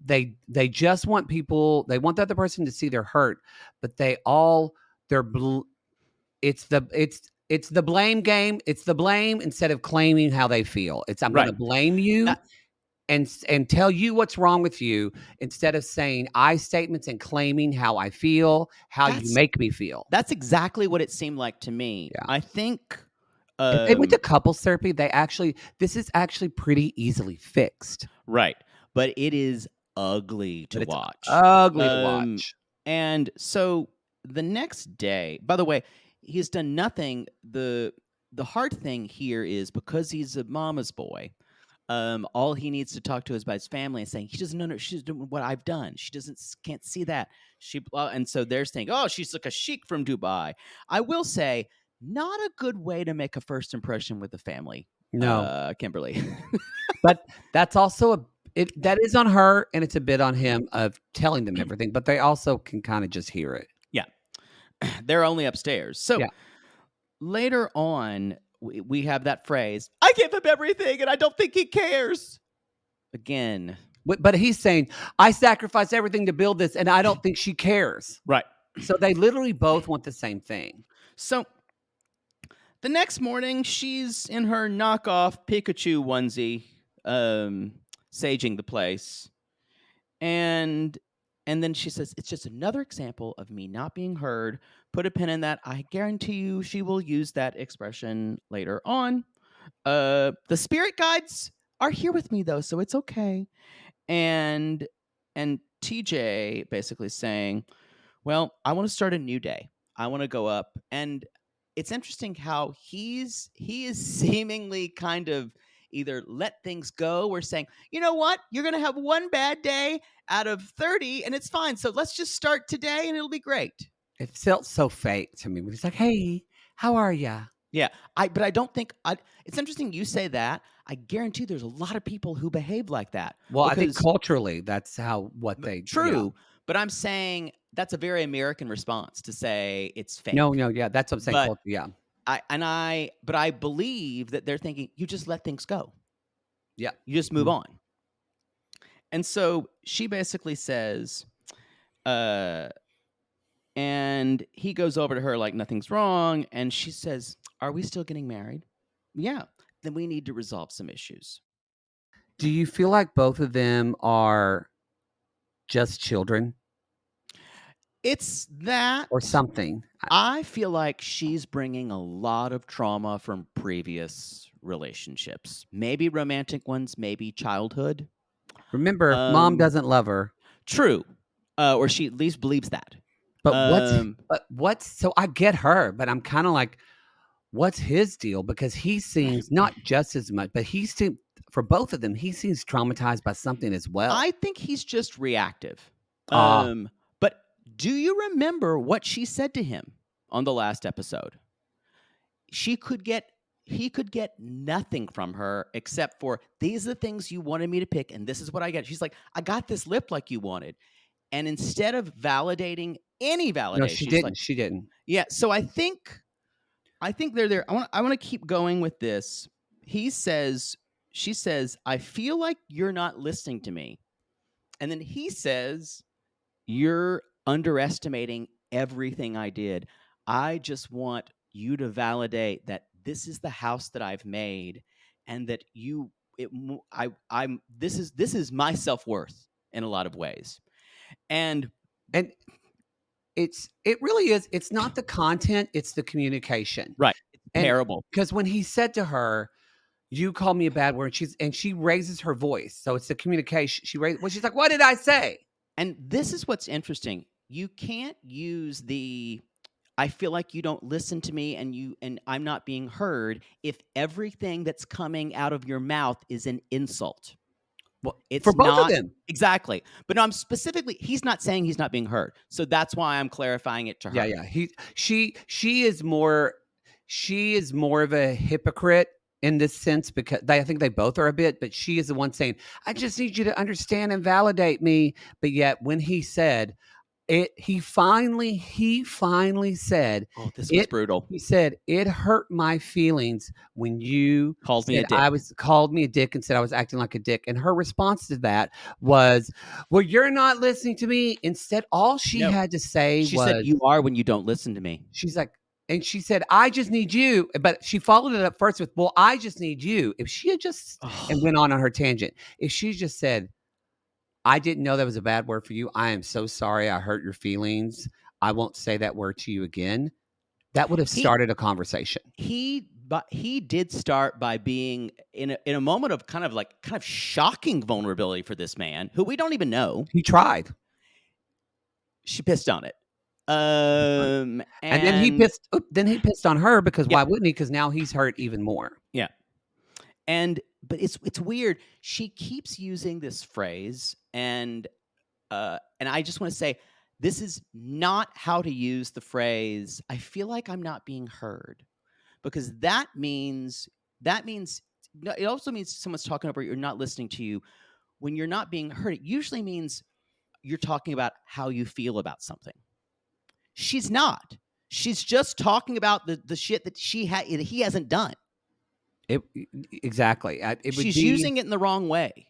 they just want people, they want the other person to see their hurt, but it's the blame game. It's the blame instead of claiming how they feel. It's I'm going to blame you and tell you what's wrong with you instead of saying I statements and claiming how I feel, how you make me feel. That's exactly what it seemed like to me. Yeah. I think if they went to couples therapy, this is actually pretty easily fixed. Right. But it is ugly to But it's watch. ugly to watch. And so the next day, by the way, he's done nothing. The hard thing here is because he's a mama's boy, all he needs to talk to is about his family and saying he doesn't know she's doing what I've done. She can't see that. And so they're saying, oh, she's like a sheik from Dubai. I will say, not a good way to make a first impression with the family. No, Kimberly. but that's also that is on her and it's a bit on him of telling them everything, but they also can kind of just hear it. Yeah. They're only upstairs. So later on, we have that phrase, I give him everything and I don't think he cares. Again. But he's saying, I sacrificed everything to build this and I don't think she cares. Right. So they literally both want the same thing. So the next morning, she's in her knockoff Pikachu onesie, saging the place. And then she says, it's just another example of me not being heard. Put a pin in that. I guarantee you she will use that expression later on. The spirit guides are here with me, though, so it's okay. And TJ basically saying, well, I want to start a new day. I want to go up. And it's interesting how he is seemingly kind of either let things go or saying, you know what, you're going to have one bad day out of 30 and it's fine. So let's just start today and it'll be great. It felt so fake to me. He's like, hey, how are ya? Yeah, but I don't think it's interesting you say that. I guarantee there's a lot of people who behave like that. Well, I think culturally that's what they true. Yeah. But I'm saying that's a very American response to say it's fake. No, yeah, that's what I'm saying. But, yeah. But I believe that they're thinking you just let things go. Yeah. You just move on. And so she basically says, and he goes over to her like nothing's wrong. And she says, are we still getting married? yeah, then we need to resolve some issues. Do you feel like both of them are just children It's that or something? I feel like she's bringing a lot of trauma from previous relationships, maybe romantic ones, maybe childhood. Remember, mom Um, doesn't love her. True, or she at least believes that. But Um, what's so I get her, but I'm kind of like, what's his deal? Because he seems not just as much, but he seems for both of them, he seems traumatized by something as well. I think he's just reactive. Ah, But do you remember what she said to him on the last episode? She could get he could get nothing from her except for these are the things you wanted me to pick, and this is what I get. She's like, I got this lip like you wanted. And instead of validating any no, validation, she she's like, didn't. She didn't. yeah. So I think they're there. I want to keep going with this. She says, I feel like you're not listening to me. And then he says, you're underestimating everything I did. I just want you to validate that this is the house that I've made, and that this is my self-worth in a lot of ways. And And it really is. It's not the content, it's the communication. right, it's And terrible. because when he said to her, "You called me a bad word," she raises her voice. So it's the communication. She's like, "What did I say?" And this is what's interesting. You can't use the I feel like you don't listen to me, and I'm not being heard if everything that's coming out of your mouth is an insult. Well, for It's both of not them. exactly. But no, I'm specifically he's not saying he's not being heard. So that's why I'm clarifying it to Yeah, her. yeah. She is more of a hypocrite in this sense because I think they both are a bit, but she is the one saying, "I just need you to understand and validate me." But yet when he said it, he finally said Oh, this was it. brutal. He said, "It hurt my feelings when you Called me a said dick. called me a dick and said I was acting like a dick." And her response to that was, "Well, you're not listening to me." Instead, all she No. had to say She said, was, "You are when you don't listen to me." she's like, and she said, "I just need you." But she followed it up first with, "Well, I just need you." If she had just and Oh, went on her tangent, if she just said, "I didn't know that was a bad word for you. I am so sorry. I hurt your feelings. I won't say that word to you again." That would have he started a conversation. he did start by being in a moment of kind of shocking vulnerability for this man who we don't even know. He tried. She pissed on it. And And then he pissed on her because yeah, why wouldn't he? Because now he's hurt even more. yeah. But it's weird. She keeps using this phrase, and I just want to say this is not how to use the phrase. I feel like I'm not being heard, because that means no, it also means someone's talking over you or not listening to you. When you're not being heard, it usually means you're talking about how you feel about something. She's not. She's just talking about the shit that he hasn't done. It exactly. It would She's be using it in the wrong way.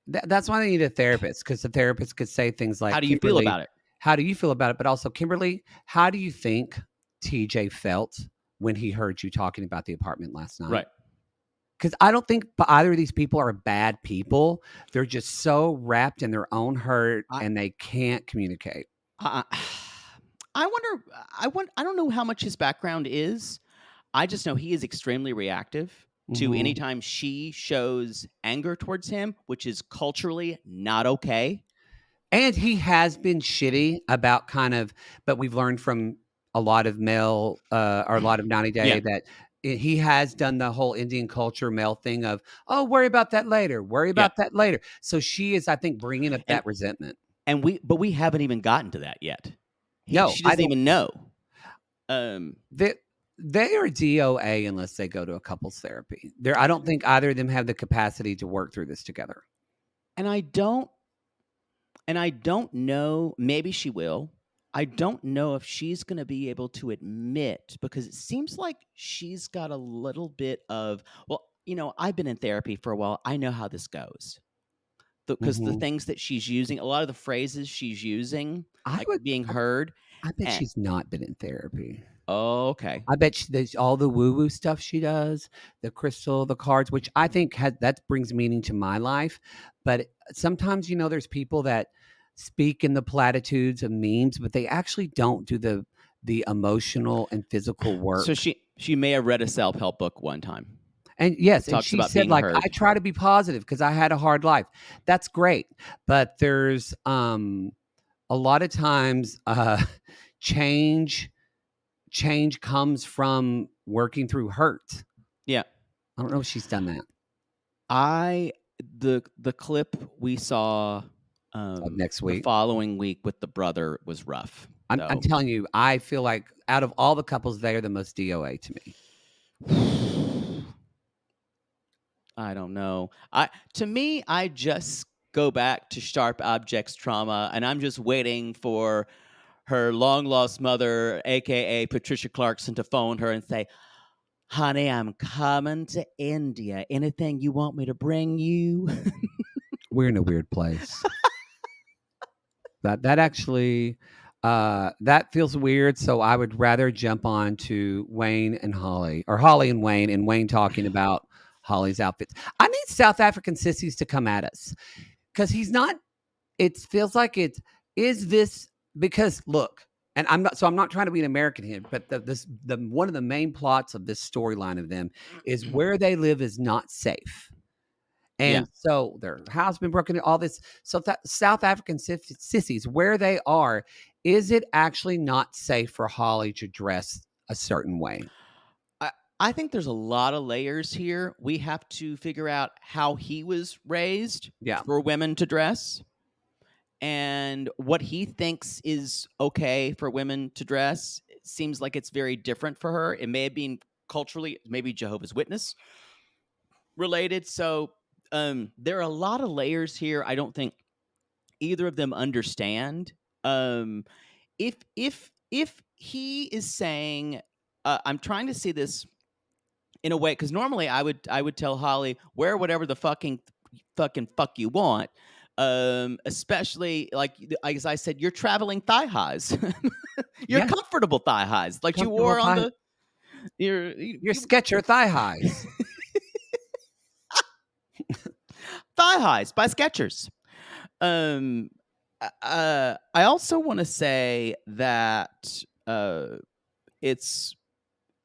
that's why they need a therapist because the therapist could say things How like, do you feel "Kimberly, about it? how do you feel about it?" But also, "Kimberly, how do you think TJ felt when he heard you talking about the apartment last night?" Right. Because I don't think either of these people are bad people. They're just so wrapped in their own hurt I and they can't communicate. I I wonder I don't know how much his background is. I just know he is extremely reactive to Mhm. anytime she shows anger towards him, which is culturally not okay. And he has been shitty about but we've learned from a lot of male, or a lot of 90 Yeah. Day that he has done the whole Indian culture male thing of, "Oh, worry about that later. Worry Yeah. about that later." So she is, I think, bringing up And that resentment. we haven't even gotten to that yet. No, She I doesn't don't. even know. Um They they are DOA unless they go to a couples therapy. I don't think either of them have the capacity to work through this together. and I don't know, maybe she will. I don't know if she's going to be able to admit, because it seems like she's got a little bit of, well, I've been in therapy for a while. I know how this goes. Because the Mhm. things that she's using, a lot of the phrases she's using, I like would being heard, I bet eh, she's not been in therapy. Oh, okay. I bet there's all the woo-woo stuff she does, the crystal, the cards, which I think that brings meaning to my life. But sometimes, there's people that speak in the platitudes of memes, but they actually don't do the emotional and physical So work. she may have read a self-help book one time. And yes, It and talks she about said, being like, I heard. try to be positive because I had a hard life. That's great. But there's a lot of times change comes from working through hurt. Yeah. I don't know if she's done that. The clip we saw Next the week. following week with the brother was rough. I'm though. telling you, I feel like out of all the couples, they are the most DOA to me. I don't know. To me, I just go back to sharp objects trauma, and I'm just waiting for her long lost mother, aka Patricia Clarkson, to phone her and say, "Honey, I'm coming to India. Anything you want me to bring you?" We're in a weird place. That actually that feels weird. So I would rather jump on to Wayne and Holly, or Holly and Wayne talking about Holly's outfits. I need South African sissies to come at us because he's not. It feels like it is this because look, and I'm not trying to be an American here, but the one of the main plots of this storyline of them is where they live is not safe. Yeah. And so their house has been broken, all this. So that South African sissies, where they are, is it actually not safe for Holly to dress a certain way? I think there's a lot of layers here. We have to figure out how he was raised Yeah. for women to dress and what he thinks is okay for women to dress. It seems like it's very different for her. It may have been culturally, maybe Jehovah's Witness related. So there are a lot of layers here. I don't think either of them understand. If he is saying, I'm trying to see this in a way, because normally I would tell Holly, wear whatever the fucking fuck you want. Especially like as I said, you're traveling thigh highs. You're Yeah. comfortable thigh highs, like you Comfortable wore on thigh- the your Your Skechers thigh highs. thigh highs by Skechers. I also want to say that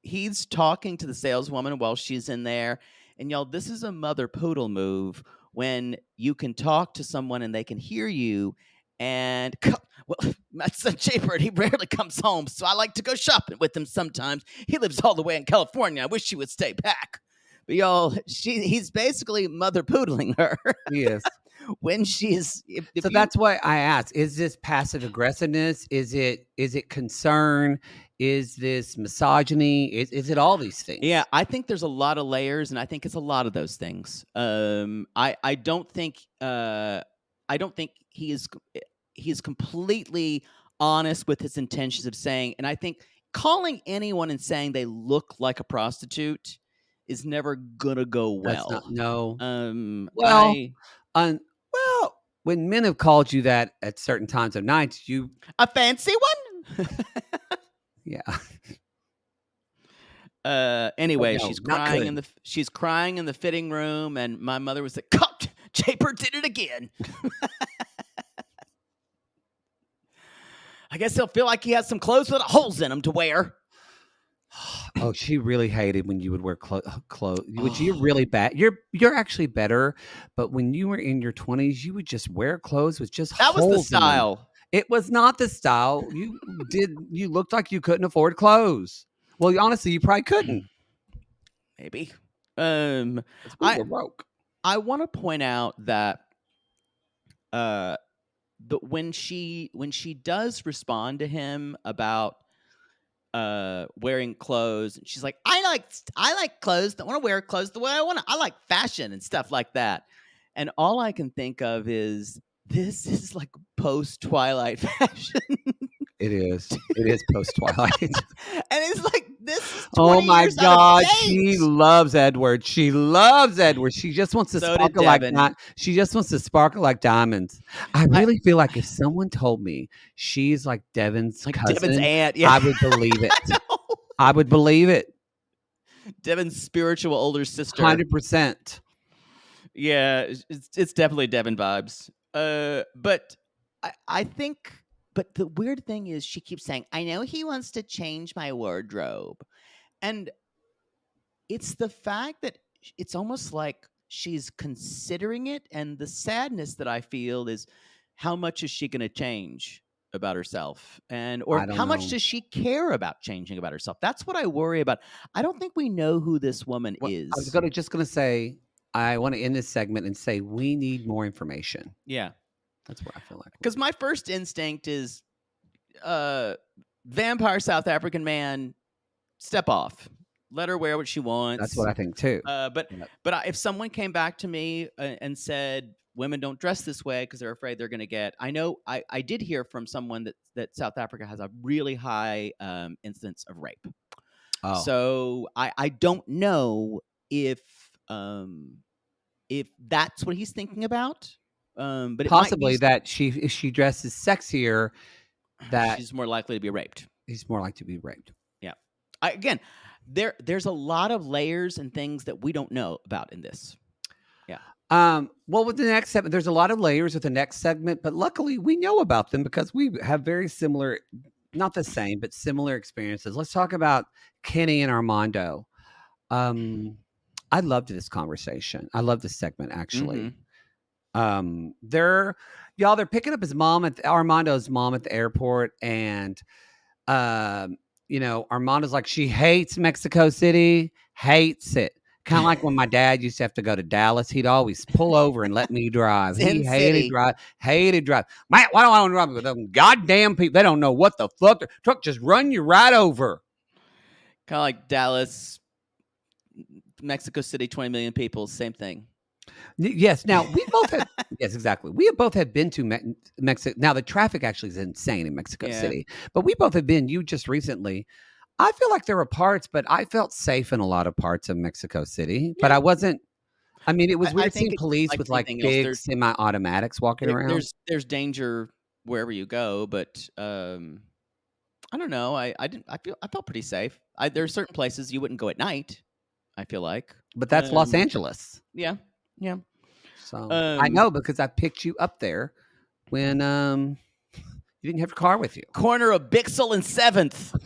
he's talking to the saleswoman while she's in there, and y'all, this is a mother poodle move when you can talk to someone and they can hear you. And well, my son Jaybird, he rarely comes home, so I like to go shopping with him sometimes. He lives all the way in California. I wish he would stay back. But y'all, he's basically mother poodling her. He is. When she's So that's why I asked, is this passive aggressiveness? Is it concern? Is this misogyny? Is it all these things? Yeah, I think there's a lot of layers, and I think it's a lot of those things. I don't think he is completely honest with his intentions of saying, and I think calling anyone and saying they look like a prostitute is never gonna go well. That's not, no. Well, Well, when men have called you that at certain times of night, a fancy one. Yeah. Anyway, no, she's not crying good. she's crying in the fitting room, and my mother was like, "Cut! Japer did it again." I guess he'll feel like he has some clothes with holes in them to wear. Oh, she really hated when you would wear clothes. Which you're really bad. You're actually better, but when you were in your 20s, you would just wear clothes with just That was holes the in them. style. It was not the style. You looked like you couldn't afford clothes. Well, honestly, you probably couldn't. Maybe. We were broke. I want to point out that when she does respond to him about wearing clothes, she's like, I like clothes. I want to wear clothes the way I want to. I like fashion and stuff like that. And all I can think of is, this is like post Twilight fashion. It is. It is post Twilight. And it's like, this is 20 Oh my years out God, of date. she loves Edward. She loves Edward. She just wants to So did sparkle like Devin. that. She just wants to sparkle like diamonds. I really feel like if someone told me she's like Devin's Like cousin, Devin's aunt. Yeah. I would believe it. I know. I would believe it. Devin's spiritual older sister. 100%. Yeah, it's definitely Devin vibes. But I think, but the weird thing is, she keeps saying, "I know he wants to change my wardrobe," and it's the fact that it's almost like she's considering it, and the sadness that I feel is, how much is she going to change about herself, and I or don't how much know. does she care about changing about herself? That's what I worry about. I don't think we know who this woman Well, I was is. just gonna say, I wanna end this segment and say we need more information. Yeah, That's what I feel like. because my first instinct is, vampire South African man, step off. Let her wear what she That's wants. what I think too. But Yep. if someone came back to me and said women don't dress this way because they're afraid they're going to get, I know I did hear from someone that South Africa has a really high incidence of rape. Oh, So I don't know if that's what he's thinking about. But it might be possibly that if she dresses sexier, that she's more likely to be raped. he's more likely to be raped. Yeah. Again, there's a lot of layers and things that we don't know about in this. Yeah. Well, with the next segment, there's a lot of layers with the next segment, but luckily we know about them because we have very similar, not the same, but similar experiences. Let's talk about Kenny and Armando. I loved this conversation. I love this segment actually. They're picking up his mom at Armando's mom at the airport, and Armando's like, she hates Mexico City, hates it. Kind of like when my dad used to have to go to Dallas, he'd always pull over and let me drive. He Sin City. hated drive. Man, why don't I want to drive with them goddamn people? They don't know what the fuck. The truck just run you right over. Kind of like Dallas, Mexico City, 20 million people, same thing. Yes. Now we both have. Yes, exactly. We have both have been to Mexico. Now the traffic actually is insane in Mexico Yeah. City, but we both have been. You just recently. I feel like there were parts, but I felt safe in a lot of parts of Mexico City. But Yeah. I wasn't. I mean, it was I weird think seeing it's police like with like anything else. big semi-automatics walking around. There's danger wherever you go, but I don't know. I felt pretty safe. There are certain places you wouldn't go at night, I feel like. But that's Los Angeles. Yeah. Yeah. So I know because I picked you up there when you didn't have your car with you. Corner of Bixel and 7th.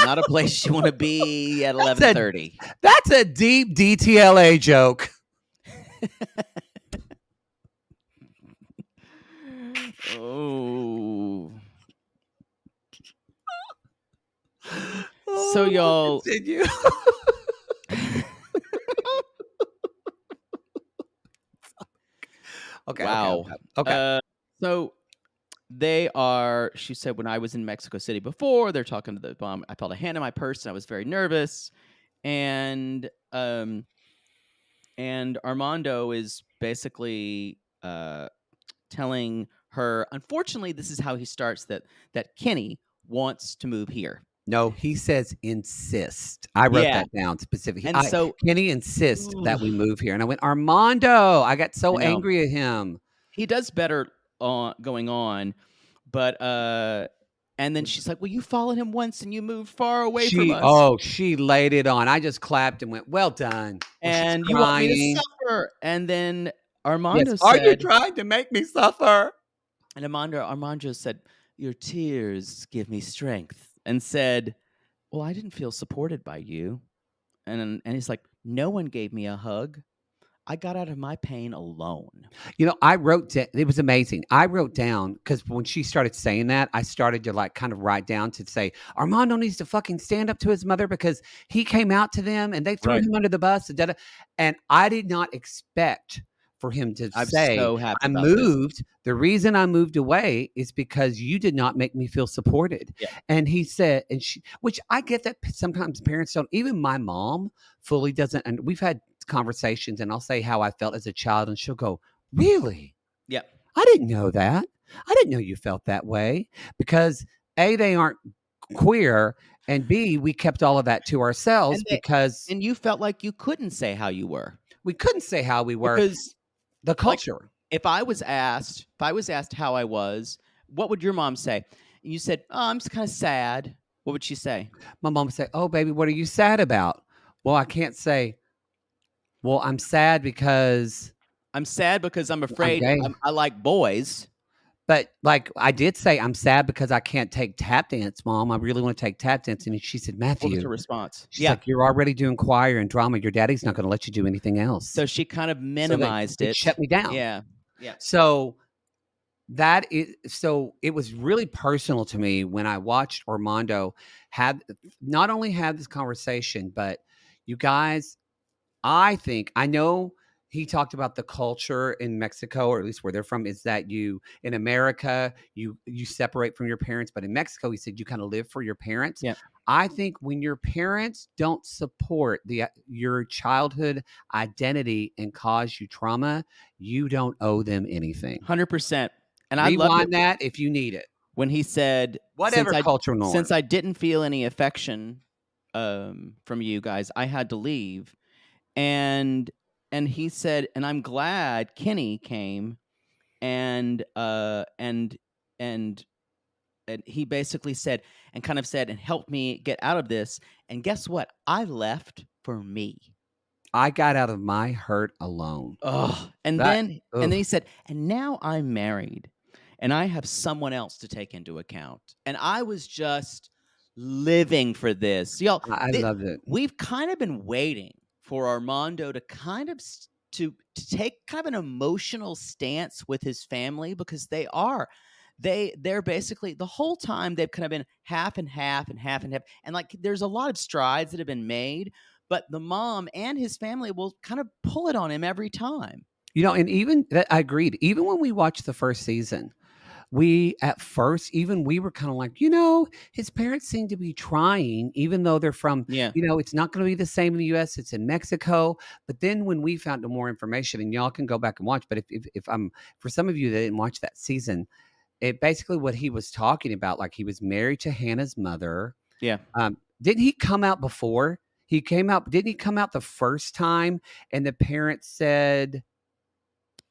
Not a place you want to be at 11:30. That's a deep DTLA joke. Oh. So y'all, Continue. Okay. wow. Okay. So they are. She said, when I was in Mexico City before, they're talking to the mom. I felt a hand in my purse, and I was very nervous. And Armando is basically telling her. Unfortunately, this is how he starts that Kenny wants to move here. No, he says insist. I wrote that down specifically. And so Kenny insists that we move here. And I went, Armando. I got so I know. angry at him. He does better going on, but and then she's like, well, you followed him once and you moved far away from us. Oh, she laid it on. I just clapped and went, well done. And you want me to suffer. And then Armando said, are you trying to make me suffer? And Armando said, your tears give me strength. And said, well, I didn't feel supported by you. And he's like, no one gave me a hug. I got out of my pain alone. I wrote it was amazing. I wrote down, because when she started saying that, I started to like kind of write down to say, Armando needs to fucking stand up to his mother because he came out to them and they threw him under the bus. And I did not expect for him to say, so happy I about moved. The reason I moved away is because you did not make me feel supported. Yeah. And he said, which I get that sometimes parents don't, even my mom fully doesn't. And we've had conversations and I'll say how I felt as a child and she'll go, really? Yeah. I didn't know that. I didn't know you felt that way because A, they aren't queer, and B, we kept all of that to ourselves and you felt like you couldn't say how you were. We couldn't say how we were because the culture. If I was asked how I was, what would your mom say? you said, "Oh, I'm just kind of sad," what would she say? My mom would say, "Oh, baby, what are you sad about?" Well, I can't say, "Well, I'm sad because I'm sad because I'm I'm afraid gay." I like boys. But, like, I did say, "I'm sad because I can't take tap dance, mom. I really wanna take tap dance." And she said, What was "Matthew," her response? she's Yeah. like, "you're already doing choir and drama. Your daddy's not gonna let you do anything else." So she kind of So they minimized it it. shut me down. Yeah. Yeah. So so it was really personal to me when I watched Armando have not only have this conversation, but you guys, I know he talked about the culture in Mexico, or at least where they're from, is that you in America, you separate from your parents, but in Mexico, he said you kind of live for your parents. Yeah. I think when your parents don't support your childhood identity and cause you trauma, you don't owe them anything. 100%. And I loved it Rewind that if you need it. when he said, Whatever cultural norm. since I didn't feel any affection from you guys, I had to leave. And he said, and I'm glad Kenny came and and he basically said and kind of said and helped me get out of this. And guess what? I left for me. I got out of my hurt alone. Ugh. And That then he said, and now I'm married and I have someone else to take into account. And I was just living for this. Y'all, I loved it. we've kind of been waiting for Armando to kind of to take kind of an emotional stance with his family, because they're basically the whole time they've kind of been half and half and half and half. And like there's a lot of strides that have been made, but the mom and his family will kind of pull it on him every time. You know, and even that I agreed. Even when we watched the first season, we at first, even we were kind of like, his parents seem to be trying, even though they're from, Yeah. it's not going to be the same in the US, it's in Mexico. But then when we found more information, and y'all can go back and watch, but if I'm for some of you that didn't watch that season, it basically what he was talking about, like he was married to Hannah's mother. Yeah. Didn't he come out before? Didn't he come out the first time and the parents said,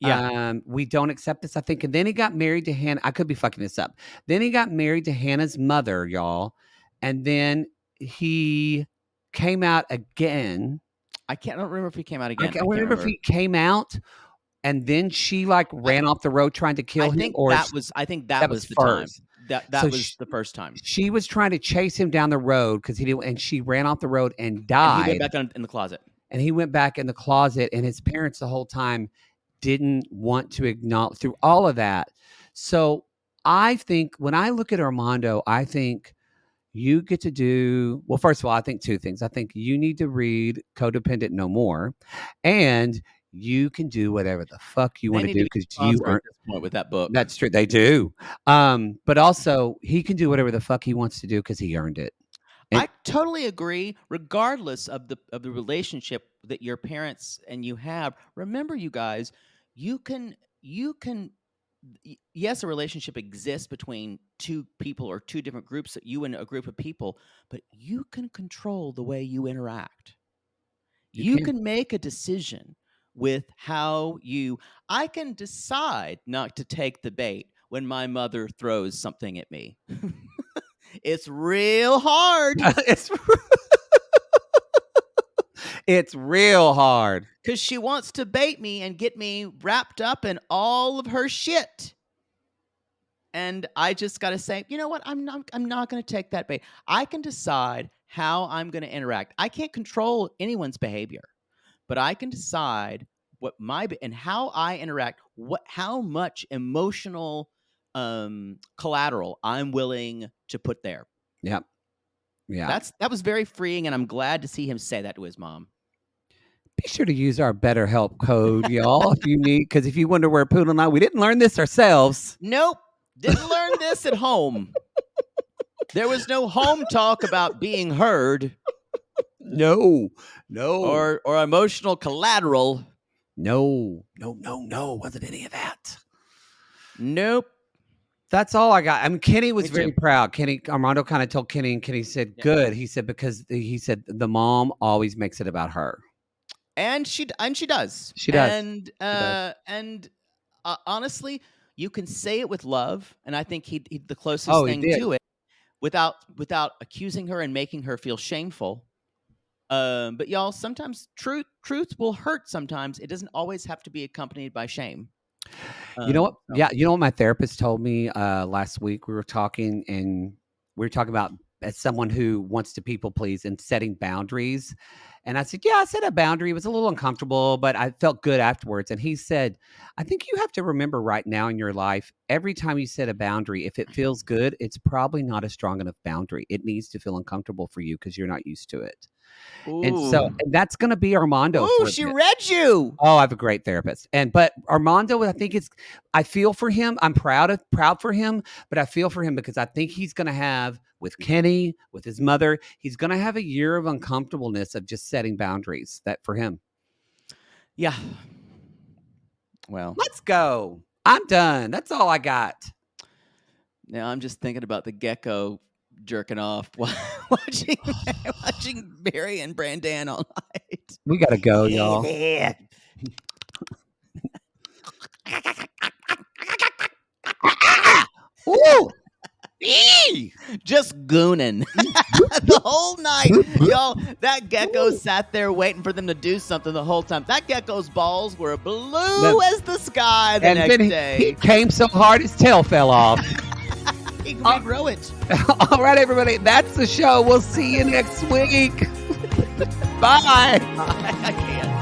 Yeah. we don't accept this, I think. And then he got married to Hannah. I could be fucking this up. Then he got married to Hannah's mother, y'all. And then he came out again. I don't remember if he came out again. I can't remember if he came out and then she like ran off the road trying to kill him. I think that was the time. first. That So was the first time. She was trying to chase him down the road because he didn't, and she ran off the road and And died. he went back in the closet. And he went back in the closet, and his parents the whole time didn't want to acknowledge through all of that. So I think when I look at Armando, I think you get to do, well, first of all, I think two things. I think you need to read Codependent No More, and you can do whatever the fuck you want to do because you at aren't. this point with that book. That's true. They do. But also he can do whatever the fuck he wants to do because he earned it. I totally agree. Regardless of the relationship that your parents and you have, remember, you guys, you can. Yes, a relationship exists between two people or two different groups, you and a group of people, but you can control the way you interact. You can make a decision with how you. I can decide not to take the bait when my mother throws something at me. It's real hard. It's real hard. Because she wants to bait me and get me wrapped up in all of her shit. And I just got to say, you know what? I'm not going to take that bait. I can decide how I'm going to interact. I can't control anyone's behavior, but I can decide what and how I interact, how much emotional collateral I'm willing to put there. Yep. Yeah. That was very freeing, and I'm glad to see him say that to his mom. Be sure to use our BetterHelp code, y'all, if you need, because if you wonder where Poodle and I, we didn't learn this ourselves. Nope. Didn't learn this at home. There was no home talk about being heard. No. Or emotional collateral. No. Wasn't any of that. Nope. That's all I got. I mean, Kenny was very proud. Armando kind of told Kenny, and Kenny said, good. He said, because he said the mom always makes it about her. And she does. She does. And honestly, you can say it with love, and I think he the closest Oh, he thing did. to it, without accusing her and making her feel shameful. But y'all, sometimes truth will hurt. Sometimes it doesn't always have to be accompanied by shame. You know what? So- Yeah, you know what my therapist told me last week? We were talking, and we were talking about as someone who wants to people please and setting boundaries. And I said, yeah, I set a boundary. It was a little uncomfortable, but I felt good afterwards. And he said, I think you have to remember right now in your life, every time you set a boundary, if it feels good, it's probably not a strong enough boundary. It needs to feel uncomfortable for you because you're not used to it. And so Ooh. and that's going to be Armando Ooh, for a she bit. read you. Oh, I have a great therapist. But Armando, I feel for him. I'm proud for him, but I feel for him because I think he's going to have with Kenny, with his mother, he's going to have a year of uncomfortableness of just setting boundaries that for him. Yeah. Well, Let's go. I'm done. That's all I got. now I'm just thinking about the gecko jerking off watching Barry and Brandan all night. We got to go, y'all. Yeah. Ooh. Just gooning the whole night. Y'all, that gecko sat there waiting for them to do something the whole time. That gecko's balls were blue as the sky the next Then day. he came so hard his tail fell off. He can regrow it. All right, everybody. That's the show. We'll see you next week. Bye. I can't.